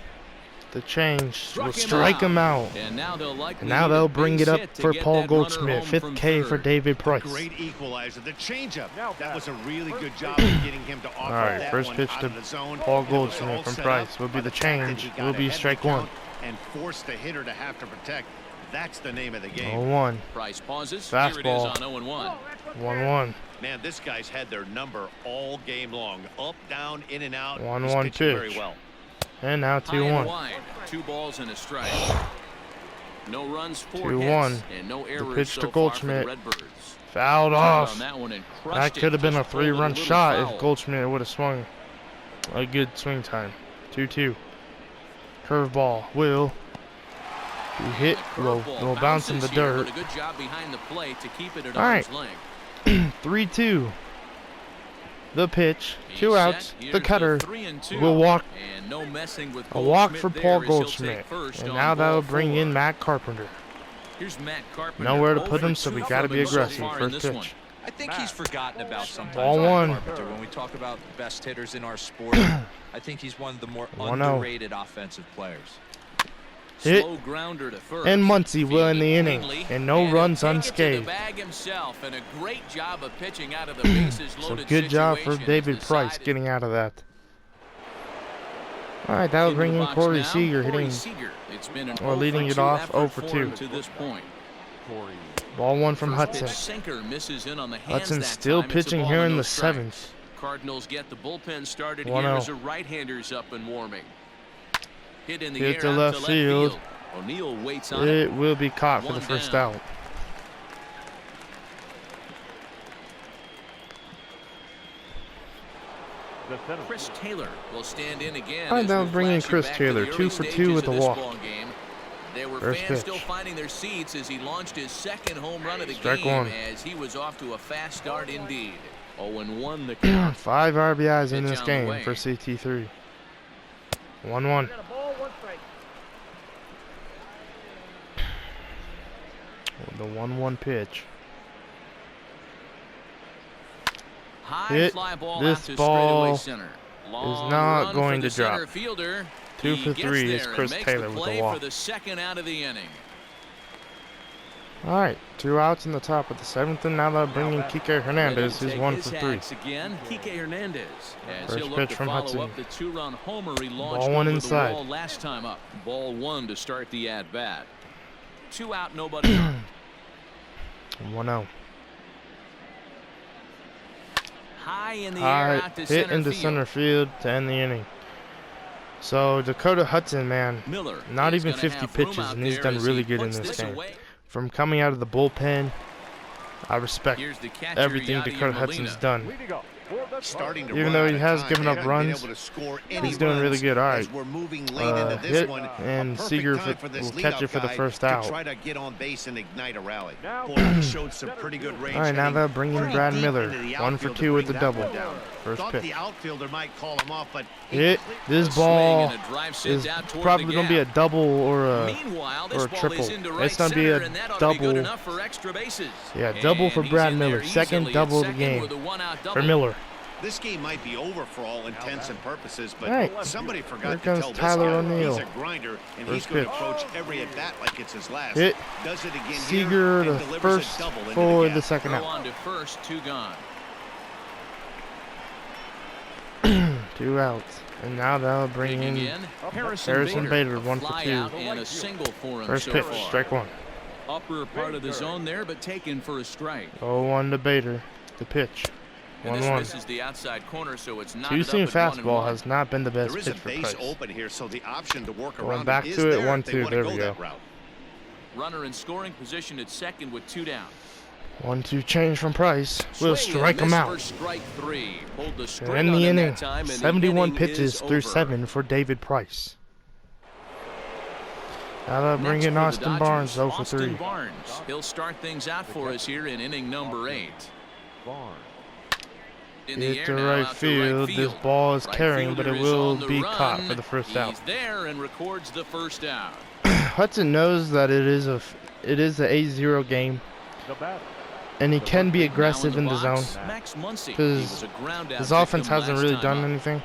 The change will strike him out. And now they'll bring it up for Paul Goldschmidt. 5th from K third. for David Price. Great equalizer. The changeup. Now That back. was a really good job of getting him to offer All right, that first one pitch out to of the zone. Paul It was Goldschmidt all from set Price up will be by the fact that change. he got Will be ahead of strike the one. count and forced the hitter to have to protect. That's the name of the game. 0-1. Price pauses. Fastball. Here it is on 0-1. 1-1. Man, this guy's had their number all game long. Up, down, in and out. 1-1 He's pitching very pitch. well. And now High and 2-1. wide. 2 balls and a strike. No runs, 4 2-1. hits, and no errors pitch so to far Goldschmidt. for the Redbirds. Fouled Turned off. on that one and crushed That it. could have been a Just pulled it 3-run little shot foul. if Goldschmidt would have swung a good swing time. 2-2. Curveball will be hit. The Will curveball bounce in the bounces here, dirt. but a good job behind the plate to keep it at All arm's right. length. 3-2. The pitch. He's 2 set. outs. Here's The cutter 3-2. will walk. And no messing with A walk for Goldschmidt Paul there as he'll Goldschmidt. take first And on now ball that'll bring 4. in Matt Carpenter. Here's Matt Carpenter. Nowhere to 0 put for him, so 2 we from got to be him so aggressive. far in First this one. pitch. I think he's forgotten about sometimes. Ball Matt 1. Carpenter. When we talk about the best hitters in our sport, I think he's one of the more 1-0. underrated offensive players. Hit. Slow grounder to first. And Muncy will end the Fielded inning. cleanly, And no he'll runs take it to unscathed. the bag himself, and a great job of pitching out of the bases So loaded good job for situation David as the Price side is getting out of that. All right, that'll into bring the in box Corey now. Seager Corey hitting Seager. It's been an or leading 0 it for 2 off, effort 0 for for 2. him to this point. Corey. ball 1 from First Hudson. pitch sinker misses in on the hands Hudson that still time. It's a pitching ball here and in no the strikes. 7th. Cardinals get the bullpen started 1-0. here as the right-handers up and warming. Hit in the Hit air to out left field. O'Neal waits on it. It will be caught for the One first down. out. The center. Chris Taylor will stand in again. All right, as that'll we bring in flash you Chris back to Taylor, the 2 early for 2 stages with of a this walk. ball game. There were First fans pitch. still finding their seats as he launched his second home run of the Strike game 1. as he was off to a fast start indeed. 0-1 the count. 5 RBIs in Pitch this on the game way. for CT3. 1-1. Got a ball, 1 strike. The 1-1 pitch. High Hit. fly ball This out to ball straightaway center. Long not run going for to the drop. center fielder. 2 He for gets 3 is there and Chris makes Taylor the with the play walk. for the second out of the inning. All right, 2 outs in the top of the 7th, and now they'll bring in Kike Hernandez, who's Take 1 his for 3. hats again, Kike Hernandez. As First he'll look pitch to from follow Hudson. up the 2-run homer he launched Ball 1 over inside. the wall last time up. Ball 1 to start the at bat. 2 out, nobody on. 1-0. High in the air High out to hit center into field. center field to end the inning. So Dakota Hudson, man, Miller not is even gonna 50 have room pitches, out and he's there done as really he good in puts this game. away. From coming out of the bullpen, I respect Here's the catcher, everything Yadier Dakota Molina. Hudson's done. Leading up. For the Starting to Even run though out he of has time. given They up haven't been runs, able to score any he's doing really runs good. All as right. we're moving late into this Hit, one. A and perfect Seager time for this will catch leadoff it for the guy first to out. try to get on base and ignite a rally. Now Boy, he showed some pretty good range. All right, now hitting they'll bring in pretty Brad deep Miller, into the 1 for outfield 2 to with the bring that double. one down. First Thought pitch. the outfielder might call him off, but Hit. This A swing ball and a drive sent is out toward probably the going to be a gap. double or a Meanwhile, this or a ball triple. is into right It's going to be center, a and that ought to be good double. enough for extra bases. Yeah, double for And he's Brad in there Miller. Second easily at double of the second game with a one-out double. for Miller. this game might be over for all intents and purposes, but Right. somebody Here forgot to comes tell this Tyler guy O'Neill. he's a grinder, and he's First going to pitch. approach every at-bat like it's his last. Hit. Does it again Seager, here the and delivers a first double into for the the gap. second Throw out. on to first, 2 gone. 2 outs. And now they'll bring Digging in in, Harrison Bader, a 1 for fly 2. out and a single for him First so pitch, far. strike 1. Upper part of the zone there, but taken for a strike. 0-1 to Bader. The pitch. And this 1-1. misses the outside corner, so it's not Two-seam up at 1-1. fastball has not been the best There is a pitch for base Price. open here, so the option to work Going around back it is to it, there if 1-2, they want to there go we that go. route. Runner in scoring position at second with 2 down. 1-2 change from Price. Will Swing strike and him miss out. for strike 3. Pulled the And straight in on the him inning, that time, and the 71 inning pitches is through over. 7 for David Price. Now they'll bring Next in for the Austin Dodgers, Barnes, 0 for Austin 3. Barnes. He'll start things out for us here in inning number 8. Barnes. In the Hit air to now, right out to field. This ball is Right carrying, but fielder it is will on the be run. caught for the first out. He's there and records the first out. Hudson knows that it is a 8-0 game, The batter. and he can be aggressive in the zone Max Muncy. because He was a ground out his offense victim hasn't last really time done up. anything.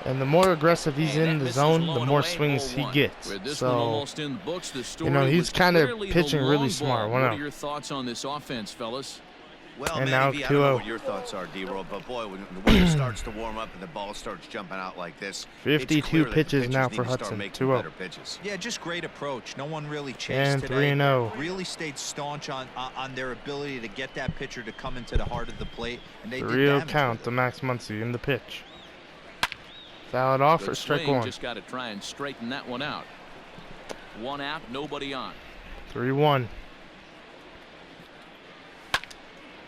And the more aggressive he's And in that the misses zone, low the and more away, swings he 0-1. gets. With this So, one almost in the books, the story he's was kind of clearly the pitching really long smart. ball. 1-0. What are your thoughts on this offense, fellas? Well, And Manny now V, I don't know 2-0. what your thoughts are, D-Roll, but boy, when the weather starts to warm up and the ball starts jumping out like this, 52 it's clear that the pitches now pitchers for need to start Hudson, making 2-0. better pitches. Yeah, just great approach. No one really chased And today. 3-0. Really stayed staunch on their ability to get that pitcher to come into the heart of the plate, and they The did real damage count with to it. Max Muncy in the pitch. Foul it off for Good strike swing, 1. just got to try and straighten that one out. 1 out, nobody on. 3-1.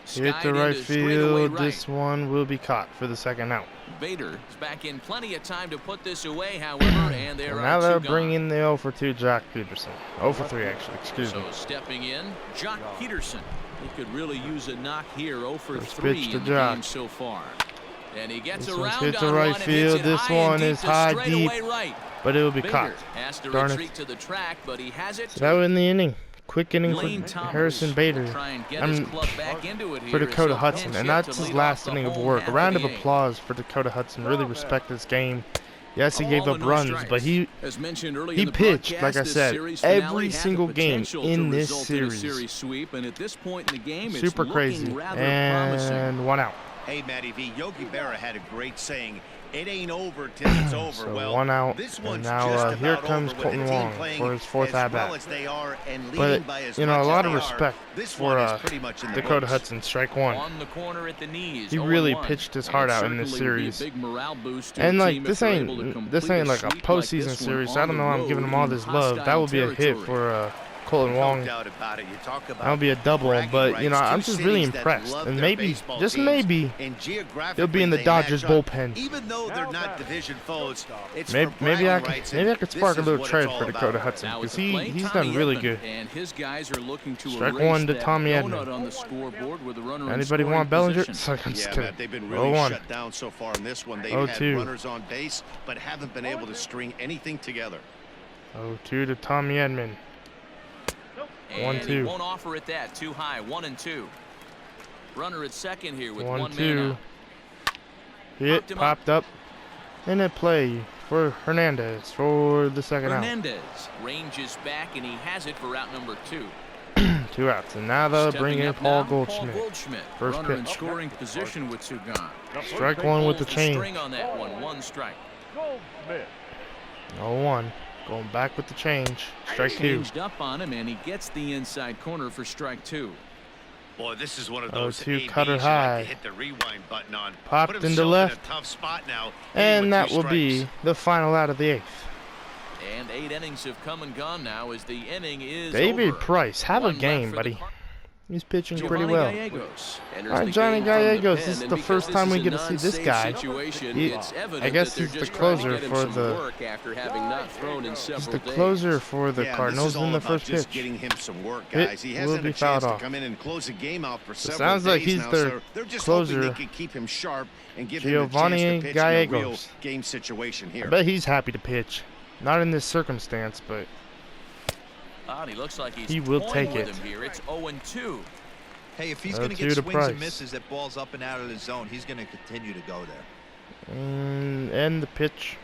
Hit Skied the right into straightaway field. right. This one will be caught for the second out. Bader is back in plenty of time to put this away, however, and there And are now 2 they're gone. bringing the 0-for-2 Jock Peterson. 0-for-3 actually, excuse me. So stepping in, Jock Peterson. He could really use a knock here. 0 for First 3 pitch to in the Jock. game so far. And he gets This one's around hit to on right one and field. hits it This high and one deep is to high, straightaway deep. right. But it will be Bader caught. has to Darn it. retreat to the track, but he has it. So that was in the inning. Quick inning Lane for Thomas Harrison Bader. will try and get his I'm club back into it for here as Dakota he'll Hudson. pinch And hit that's to his lead last off the inning of whole work. half A round the of game. applause for Dakota Hudson. Really respect this game. Yes, he gave All up no runs, strikes. but he As mentioned early he in the pitched, broadcast, like I this said, series finale every had the single game potential in to this result in a series. series sweep, and at this point in the game, it's super looking crazy. rather promising. And 1 out. Hey, Matty V, Yogi Berra had a great saying, it ain't over till it's over. So well, 1 out. this And one's now just here about comes over with Colton the team Wong playing for his 4th as at-bat. well as they are and leading But, by as you know, much a lot as of they respect are. This for one is pretty much in the Dakota books. Hudson, strike 1. On the corner at the knees. He really 0-1. pitched his And heart it out in this certainly would be a series. big morale boost to And the like team if this they're able to ain't complete like a sweep postseason this one series. on I don't the know. I'm road giving him all in this love. That hostile would be a hit territory. for Colton No Wong. doubt about it. You talk about That'll be a double. bragging But you know, rights. I'm Two just really cities that impressed. love And their maybe, baseball just teams, maybe, and geographically he'll be in the they Dodgers match up. bullpen. Even though they're not division foes, it's Maybe, for maybe I bragging could rights, maybe I and could this spark a is little what trade it's all for Dakota about. Hudson Now because at the plate, he's Tommy done really Edman, good. and his guys are looking to Strike erase 1 to that Tommy donut Edman. on the scoreboard with a runner in Anybody scoring want Bellinger? position. It's like, I'm just Yeah, kidding. Matt, they've been really 0-1. shut down so far in this one. They've 0-2. had runners on base, but haven't been able to string anything together. 0-2 to Tommy Edman. And he 1-2. won't offer it that. Too high. 1-2. Runner at second here with 1 man 1-2. out. Hit, Popped him popped up. And a play for Hernandez for the second out. Hernandez ranges back, and he has it for out number 2. 2 outs. And now they'll bring Stepping in up Paul now, Goldschmidt. Paul Goldschmidt. First Runner in pitch. scoring position with 2 gone. Strike 1 with the Pulls change. string on that one. 1 strike. Goldschmidt. 0-1. Going back with the change. Strike 2. Changed up on him, and he gets the inside corner for strike 2. Boy, this is one of those 0-2 ABs cutter you like high. to hit the rewind button on. Popped Put into himself left. in a tough spot now, And hitting that with 2 will be strikes. the final out of the 8th. And 8 innings have come and gone now as the inning is David over. Price, have a 1 left game, for the buddy. Cardinals. He's pitching pretty Giovanni well. Gallegos enters All right, the Johnny game from the Gallegos, pen, this is and the because first this time is we a get to see this non-safe guy. situation, He- it's evident I guess that they're he's the just trying to closer get him for some the- work after having not thrown in He's several the days. closer for the Yeah, Cardinals this is all in the about first just pitch. getting him some work, It guys. He will hasn't be had a chance fouled to off. come in and close a game out for several sounds like days he's now, their so they're just closer, hoping they can keep him sharp and give him Giovanni a chance to pitch in a real Gallegos. game situation here. I bet he's happy to pitch. Not in this circumstance, but And he looks like he's He will toying take with it. him here. It's 0-2. Hey, if he's 0-2 going to get to swings Price. and misses at balls up and out of the zone, he's going to continue to go there. and the pitch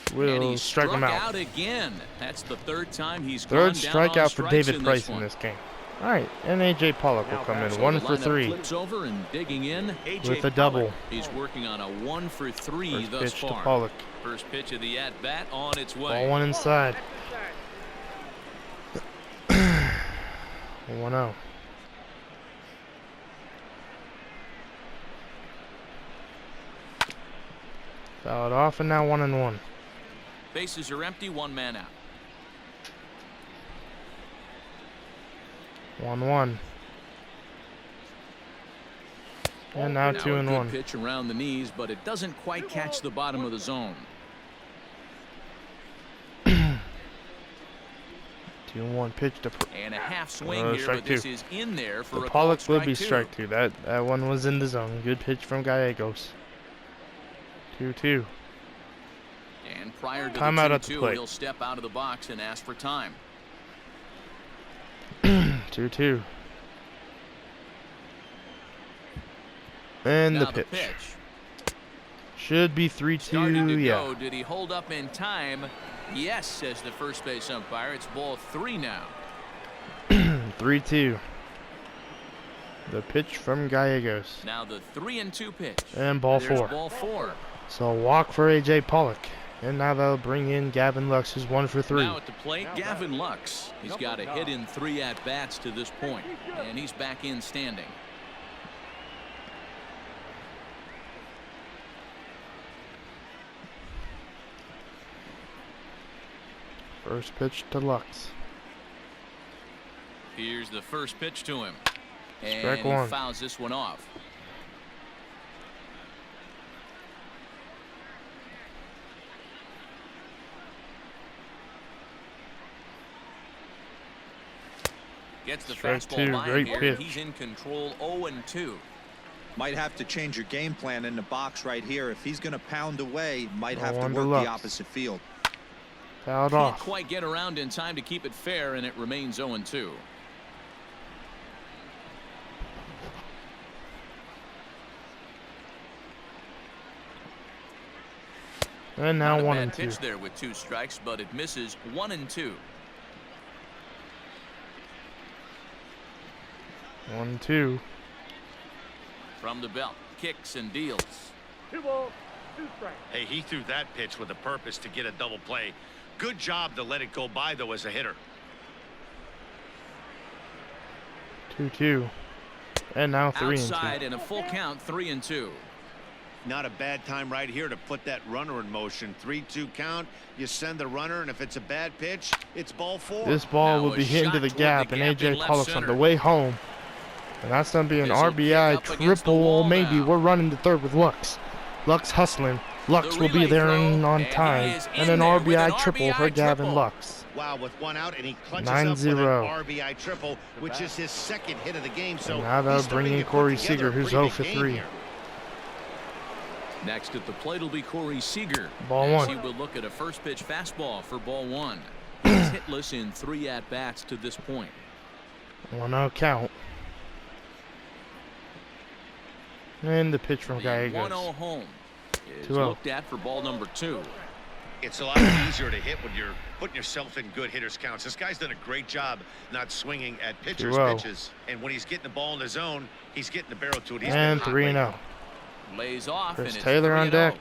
And will he strike him struck out. again. That's the 3rd time he's Third gone down on strikeout for strikes David in Price this in one. this game. All right, and AJ Pollock will come in, So 1 the for lineup 3 flips over and digging in. AJ with a double. He's working on a 1 for 3 First thus pitch to far. Pollock. First pitch of the at bat on its way. Ball 1 inside. 1-0. Foul it off, and now 1-1. Bases are empty, 1 man out. 1-1. And now A 2-1. good pitch around the knees, but it doesn't quite catch the bottom of the zone. 2-1 pitch to And a half swing here, strike but this 2. is in there for The a Pollock called will be strike strike 2. That one was in the zone. Good pitch from Gallegos. 2-2. And prior to Timeout the at the 2-2, plate. he'll step out of the box and ask for time. 2-2. And Now the pitch. Should be 3-2, yeah. Go. Did he hold up in time? Yes, says the first base umpire. It's ball 3 now. 3-2. The pitch from Gallegos. Now the 3-2 pitch. And ball There's 4. Ball 4. So a walk for A.J. Pollock. And now they'll bring in Gavin Lux, who's 1 for 3. Now at the plate, Gavin Lux. He's got a hit in 3 at-bats to this point, and he's back in standing. First pitch to Lux. Here's the first pitch to him. And Strike he 1. fouls this one off. Gets the Strike fastball 2, line great here. pitch. He's in control 0-2. Might have to change your game plan in the box right here. If he's going to pound away, might have to 0-1 to work Lux. the opposite field. Fouled Can't off. quite get around in time to keep it fair, and it remains 0-2. And now Not a 1 bad and 2. pitch there with 2 strikes, but it misses 1-2. 1-2. From the belt, kicks and deals. 2 balls, 2 strikes. Hey, he threw that pitch with a purpose to get a double play. Good job to let it go by, though, as a hitter. 2-2. And now 3 and 2. Outside and a full count, 3-2. Not a bad time right here to put that runner in motion. 3-2 count. You send the runner, and if it's a bad pitch, it's ball 4. This ball Now will a be hit into shot the toward gap, the and gap in A.J. left Pollock's on center. the way home. And that's going to be an This'll kick RBI up against the triple, wall maybe. now. We're running to third with Lux. Lux hustling. Lux The will be relay there throw, on and he time. is And in an there with an RBI triple for RBI Gavin triple. Lux. Wow, with 1 out, and he clutches 9-0. up with an RBI triple, which is his 2nd hit of the game. So And now they'll he's bring starting in to put Corey together Seager, a who's pretty 0 for big game 3. here. Next at the plate will be Corey Seager. Ball as 1. He will look at a first pitch fastball for ball 1. He's hitless in 3 at-bats to this point. 1-0 count. And the pitch from The Gallegos. 1-0 home is 2-0. looked at for ball number 2. It's a lot easier to hit when you're putting yourself in good hitters counts. This guy's done a great job not swinging at pitchers' 2-0. pitches. And when he's getting the ball in the zone, he's getting the barrel to it. He's And been hot lately. 3-0. Lays off, Chris and it's Taylor on 3-0. deck.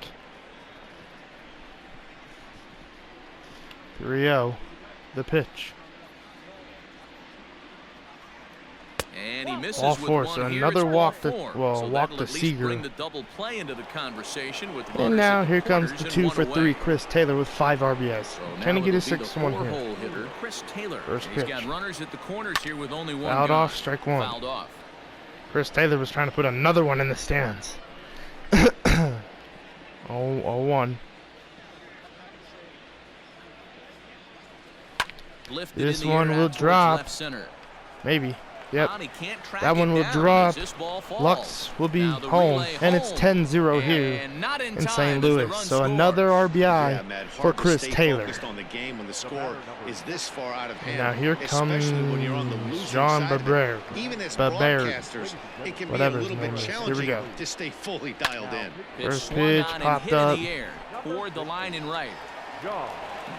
3-0. The pitch. And he misses All with 4, 1 so here. another It's ball walk to- 4. well, so walk that'll to at least Seager. bring the double play into the conversation with runners And now at the here comes corners the and 2 1 for 3, away. Chris Taylor with 5 RBIs. So Can he now get a it'll be the 6th one here? 4-hole hitter, Chris Taylor. First He's pitch. got runners at the corners here with only 1 Fouled gun. off, strike 1. Fouled off. Chris Taylor was trying to put another one in the stands. 0-1. Lifted This in the one air will out towards drop. left center. Maybe. Yep. He can't track That one it will down drop. as this ball falls. Lux will be Now the home. relay And it's home. 10-0 here And not in in time St. as the Louis. run So scores. another RBI Yeah, Matt, for hard to Chris stay Taylor. focused on the game when the score is this far out of hand. Now here especially when you're on the comes losing John side of it. Baber. Even as Baber. broadcasters, it can Whatever be a his little name bit is. Here we challenging go. to stay fully dialed in. Pitch First swung pitch on and popped hit in up. the air toward the line and right. Jaw.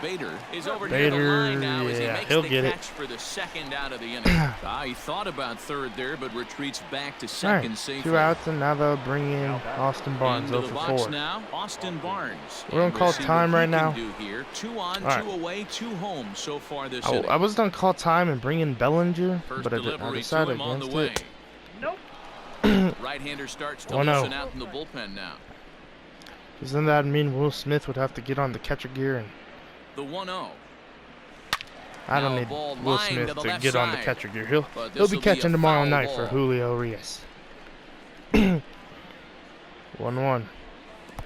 Bader is over near the Bader, line now as he yeah, makes he'll the get it. catch for the 2nd out of the inning. He thought about 3rd there, but retreats back to 2nd Alright, safely. 2 outs, and now they'll bring in Austin Barnes, Into 0 the for box 4. now, Austin Barnes. We're gonna And call we'll see time what he right now. can do here. 2 on, Alright. 2 away, 2 home so far this I inning. was going to call time and bring in Bellinger, First but I delivery to decided him on the against way. it. Nope. Right-hander starts to 1-0. loosen out in the bullpen now. Doesn't that mean Will Smith would have to get on the catcher gear? And The 1-0. I don't Now need ball Will lined Smith to the to left get on the side. catcher gear. But He'll be this'll catching a tomorrow foul night ball. for Julio Urias. 1-1.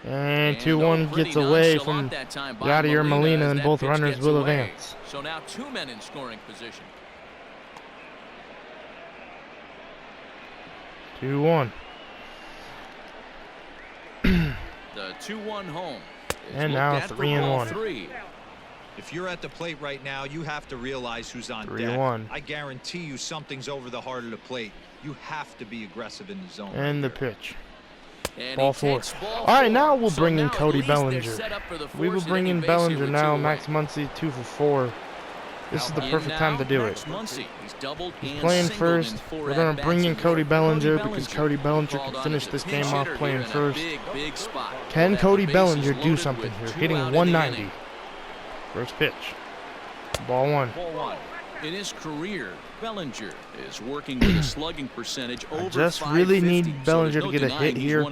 And 2-1 pretty gets away nonchalant from that time by Yadier Molina, as and that both pitch runners gets will away. advance. So now 2 men in scoring position. 2-1. The 2-1 home. is And looked now at for 3-1. ball 3. If you're at the plate right now, you have to realize who's on deck. 3-1. I guarantee you something's over the heart of the plate. You have to be aggressive in the zone. And the right there. pitch. And Ball he 4. takes ball All right, 4. now we'll So bring in now at Cody least they're Bellinger. set up for the We will force at bring any in base here Bellinger with now. 2 Max away. Muncy 2 for 4. This is the perfect time to do it. He's doubled and Playing singled first. in 4 We're going to at-bats bring in and Cody work. Bellinger because Cody Bellinger called can on finish as a this pinch game off hitter playing here in a first. big spot. Can Well, Cody the bases Bellinger do loaded something with here? 2 Hitting out in the 190. inning. First pitch. Ball 1. Ball 1. In his career, Bellinger is working with a slugging percentage over Just really 550, need Bellinger so to get a hit here.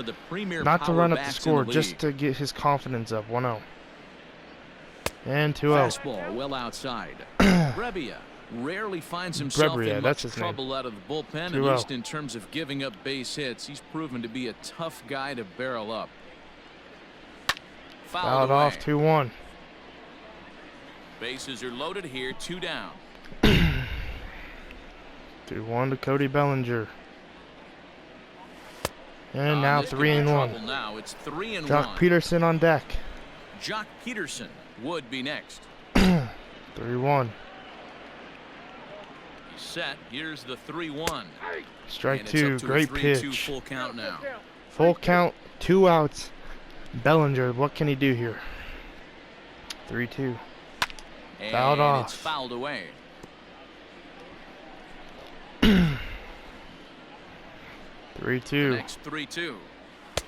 Not to run up the score, just to get his confidence up. 1-0. And 2-0. Fastball well outside. Brebbia rarely finds himself Brebbia, in that's much his name. trouble out of the bullpen, at 2-0. least in terms of giving up base hits. He's proven to be a tough guy to barrel up. Fouled off 2-1. Bases are loaded here, 2 down. 2-1 to Cody Bellinger. And Oh, now this could be 3-1. trouble now. It's 3-1. Jock Peterson on deck. Jock Peterson would be next. 3-1. He's set. Here's the 3-1. Strike And it's 2. up to a Great 3-2 pitch. full count now. Full count. 2 outs. Bellinger, what can he do here? 3-2. Fouled And off. it's fouled away. 3-2. Next 3-2.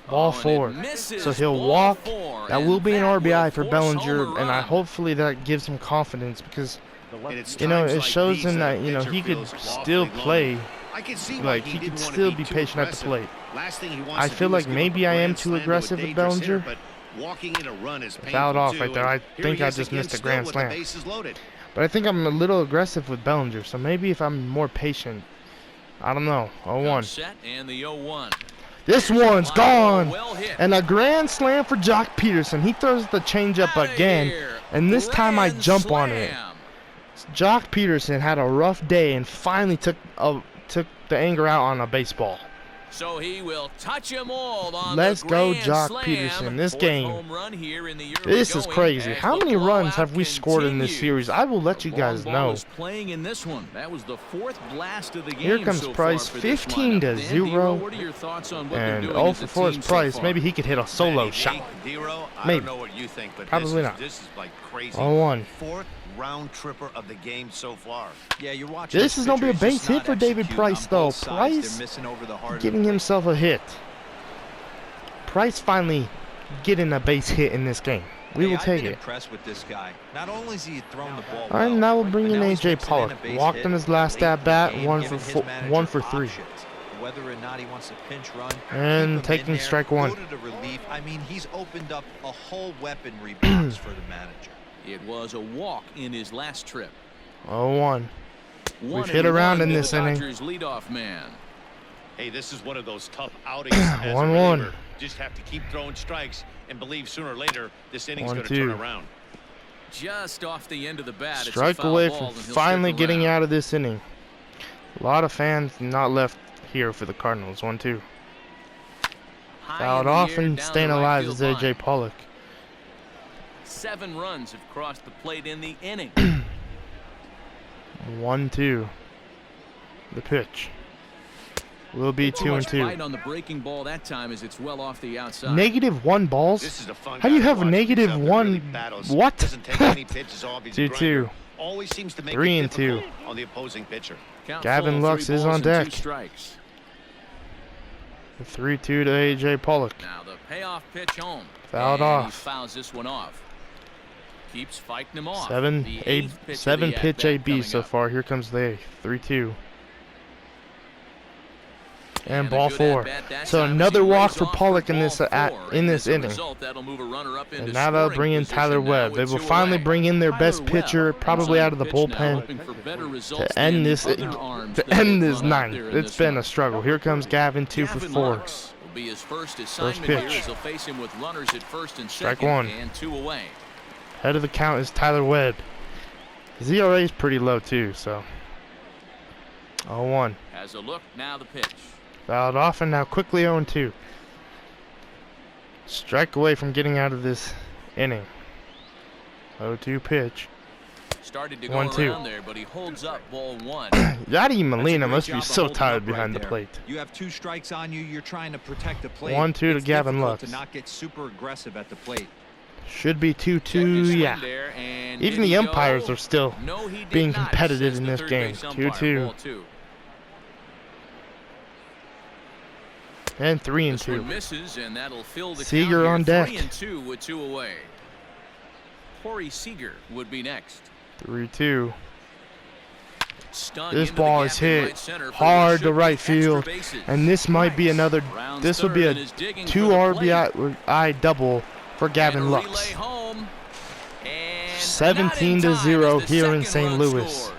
Ball and it 4. misses. So he'll Ball walk. 4, That and will be an that RBI will for force Bellinger, home and I run. hopefully that gives him confidence because And it's you know times it like shows these him that a you know pitcher he could feels still awfully play. lonely. I can see why Like he he could didn't want to still be be too patient at the aggressive. plate. Last thing he wants I to feel do like is give maybe up a I am grand too slam to a aggressive with dangerous hitter, Bellinger. but walking in a run is painful Fouled off too, right there. I and here think he I is just again missed a still grand with the slam. bases loaded. But I think I'm a little aggressive with Bellinger, so maybe if I'm more patient, I don't know. 0-1. Set and the 0-1. This one's gone. Well hit. And a grand slam for Jock Peterson. He throws the changeup Outta again, here. and this time I Grand jump on it. slam. Jock Peterson had a rough day and finally took the anger out on a baseball. So he will touch them all on Let's the go, grand Jock slam. Peterson. This Fourth game. home run here in the This is crazy. as How the many runs blowout have we scored in this continues. series? I will let The you guys long ball know. is playing in this one. That was the 4th blast of the game. Here comes so Price, far for this 15 to lineup. Dan 0. Dero, what are your thoughts on what they're And doing 0 as for a 4 is team so Price. far? Maybe he could hit a solo Maybe. shot. Dero, I Maybe. don't know what you think, but Probably not. this is like crazy. 0-1. 4th round tripper of the game so far. Yeah, you're watching. This is gonna be a pitcher, he's base just hit not for David executing Price, on though. both sides. Price They're missing over the heart of the Getting plate. himself a hit. Price finally getting a base hit in this game. We will I've take been it. impressed with this guy. Not only has he thrown the ball All right, well, now we'll but bring in now he's AJ mixing in a Pollock. base Walked hit in his last late in at the bat, game, 1 giving for his 4, manager 1 for 3. options. Whether or not he wants to pinch run, And keep him taking in there, strike 1. go to the relief. I mean, he's opened up a whole weaponry box for the manager. It was a walk in his last trip. 0-1. One hit and around one in to this the inning. Dodgers leadoff man. Hey, this is one of those tough outings as a 1-1. reliever. Just have to keep throwing strikes and believe sooner or later this inning's 1-2. going to turn around. Just off the end of the bat. Strike it's a foul away ball, from and he'll finally stick getting around. out of this inning. A lot of fans not left here for the Cardinals. 1-2. High Fouled in the off air, and down staying the right alive field is AJ line. Pollock. 7 runs have crossed the plate in the inning. 1-2. The pitch will be Too much 2-2. bite on the breaking ball that time as it's well off the outside. -1 balls. This is a fun How do you guy to have watch. negative He's out there one- really battles. what? Doesn't take any pitches off. He's a 2-2. grinder. Always seems to make 3-2. it difficult on the opposing pitcher. Count Gavin full, Lux 3 is balls on and deck. 2 strikes. 3-2 to AJ Pollock. Now the payoff pitch home. Fouled and off. He fouls this one off. Keeps fighting him off. 7 The 8 eighth pitch of 7 the pitch at-bat AB coming so up. far. Here comes the 8th. 3-2. And a ball good 4. at-bat that So time as another he walk lays for off Pollock for in this ball 4. in And this as a inning. result, that'll move a runner up into And now they'll scoring bring in position Tyler now Webb. with They will 2 finally away. bring in their Tyler best Webb pitcher, probably on out of the pitch now, bullpen, hoping for better results to than end this the other arms to that have end this run out 9th. there in It's this been one. a struggle. Here comes Gavin 2 for Gavin 4. Lux will be his first assignment pitch. here as he'll face him with runners at first and Strike second 1. and 2 away. Head of the count is Tyler Webb. His ERA is pretty low too, so 0-1. Has a look, now the pitch. Fouled off and now quickly 0-2. Strike away from getting out of this inning. 0-2 pitch. Started to go 1-2. around there, but he holds up ball one. Yadi Molina must be job of so holding tired up behind right the there. plate. You have 2 strikes on you. You're trying to protect the plate. 1-2 to It's Gavin difficult Lux. to not get super aggressive at the plate. Should be Checked his 2-2, swing yeah. there, and Even did he the go? umpires are still No, he did being not, competitive says in the this third game. base umpire. 2-2. Ball 2. And This one 3-2. misses, and that'll fill the Seager count on here. deck. 3-2 with 2 away. Corey Seager would be next. 3-2. Stung This into the ball gap is in hit right center for hard what to should be right extra field, bases. and this might be another. Rounds This would be third a and is digging 2 for the plate. RBI double for Gavin And a Lux. relay home. And 17-0 not in time as the here in second St. run Louis. scores.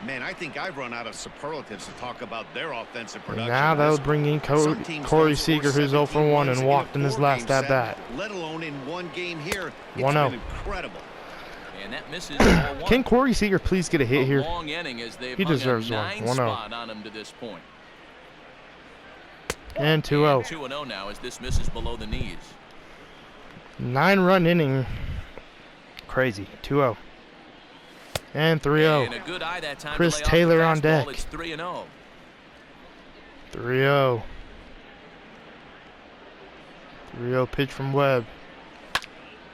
Man, I think I've run out of superlatives to talk about their offensive And production. now they'll bring in Some teams Corey don't score Seager, who's 0 for 1 runs and in a walked in his 4-game last set, at bat. let alone in one game here. It's 1-0. been incredible. And that misses ball one. Can Corey Seager please get a hit A here? long inning as they've He hung deserves a one. 9 1-0. spot on him to this point. And 2-0. 2-0 now as this misses below the knees. 9-run inning. Crazy. 2-0. And 3-0. And a good eye that time to Chris lay off the Taylor on fastball. deck. It's 3-0. 3-0. 3-0 pitch from Webb.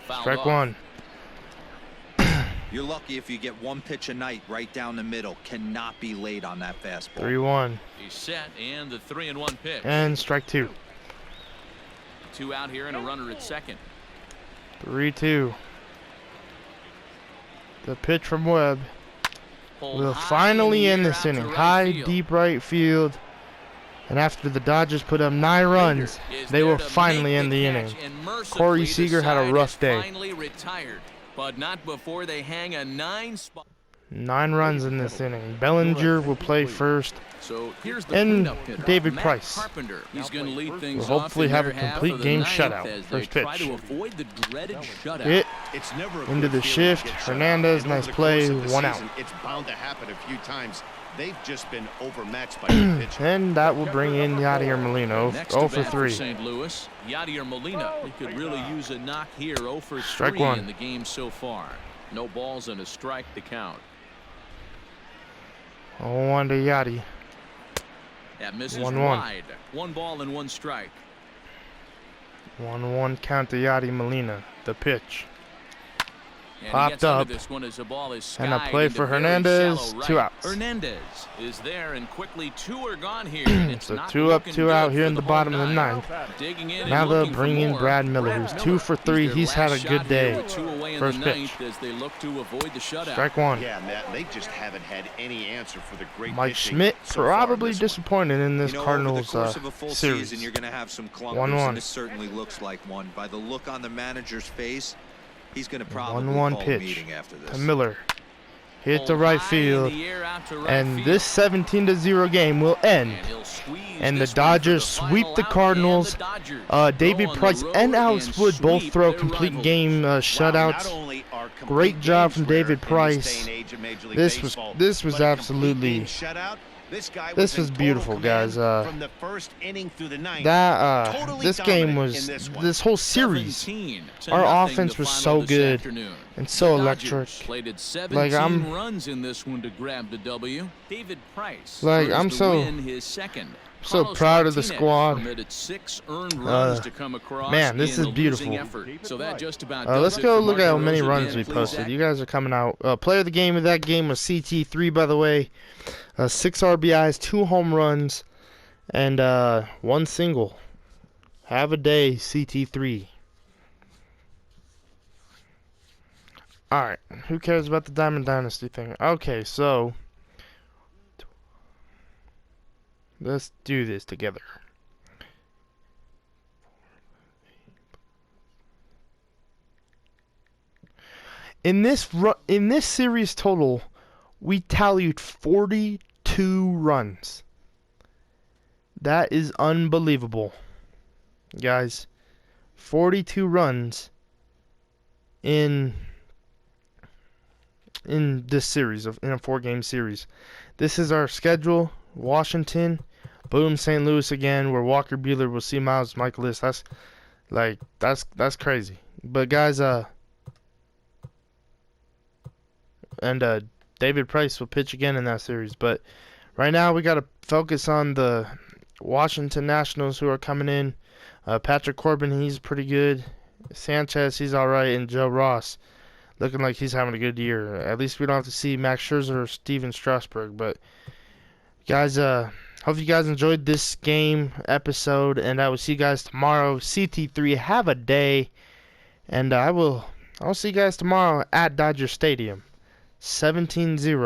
Fouled Strike off. 1. You're lucky if you get 1 pitch a night right down the middle. Cannot be late on that fastball. 3-1. He's set, and the 3-1 pitch. And strike 2. 2 out here and a runner at second. 3-2. The pitch from Webb Pulled will high finally in end the this air out inning. to High, right field. deep right field. And after the Dodgers put up 9 runs, Is they there will to finally make end the catch, inning. and mercifully Corey the Seager had a side rough is day. Finally retired, but not before they hang a 9 spot. 9 runs in this inning. Bellinger will play first. So here's the And cleanup hitter, David Matt Price. Carpenter. He's going to lead things Will off hopefully in have their a half complete of the game ninth shutout. as First they try pitch. to avoid the dreaded shutout. Hit It's never a into good the feeling to shift. get shut out. Hernandez, And over nice the play, course of the 1 out. season, it's bound to happen a few times. They've just been overmatched by the pitcher. And that will bring in Yadier Molina. Next 0 to for bat 3. St. Louis, Yadier Molina. He could really use a knock here. 0 for Strike 3 1. in the game so far. No balls and a strike to count. 0-1 to Yadi. That misses 1-1. wide. 1 ball and 1 strike. 1-1 count to Yadi Molina. The pitch. And Popped he gets under up. this one as the ball is And a skied play into for very Hernandez, shallow 2 right. outs. Hernandez is there, and quickly 2 are gone here. And it's So not 2 up, looking 2 out good here for in the home bottom of the nine. 9th. Digging in Now and they'll looking for bring in more. Brad Miller, who's 2 for 3. Their He's had a last good shot here day. with 2 away in First the pitch. ninth as they look to avoid the shutout. Strike 1. Yeah, Matt, they just haven't had any answer for the great Mike pitching Schmidt so far in probably this one. disappointed in this You know, Cardinals over the course of a full series. season, you're going to have some clunkers, 1-1. and this certainly looks like one. By the look on the manager's face, he's going to probably 1-1 call a pitch meeting after this. to Miller. Hit Pulled to right high in field. the air out to right And field. this 17-0 game will end. And he'll squeeze And the this one for Dodgers the sweep final the out, Cardinals. and the Dodgers David go on Price the and road Alex Wood both sweep throw their complete rivals. game Wow, not shutouts. only are complete Great job games from rare David in this Price. day and age of Major League This Baseball, was but a complete absolutely- game shutout, this guy this was in beautiful, total command guys. from the first inning through the ninth. That Totally this game dominant was in this one. this whole series. 17 to Our nothing, offense the was final so this good afternoon. and so The electric. Dodgers slated 17 Like, I'm- runs in this one to grab the W. David Price Like, earns I'm the so- win, his second. so Carlos proud of the Martinez squad. permitted 6 earned runs to come across man, this in is the beautiful. losing effort. So that just about Let's does it go for look at how Mark many DeRosa. runs Dan, we please, posted. Zach. You guys are coming out. Player of the game of that game was CT3, by the way. 6 RBIs, 2 home runs, and 1 single. Have a day, CT3. Alright, who cares about the Diamond Dynasty thing? Okay, so let's do this together. In this series total, we tallied 42 runs. That is unbelievable, guys. 42 runs in this series in a 4-game series. This is our schedule: Washington, boom, St. Louis again, where Walker Buehler will see Miles Michaelis. That's crazy. But guys, and David Price will pitch again in that series. But right now we got to focus on the Washington Nationals who are coming in. Patrick Corbin, he's pretty good. Sanchez, he's all right, and Joe Ross, looking like he's having a good year. At least we don't have to see Max Scherzer or Steven Strasburg. But guys, hope you guys enjoyed this game episode, and I will see you guys tomorrow. CT3, have a day, and I'll see you guys tomorrow at Dodger Stadium. 17-0.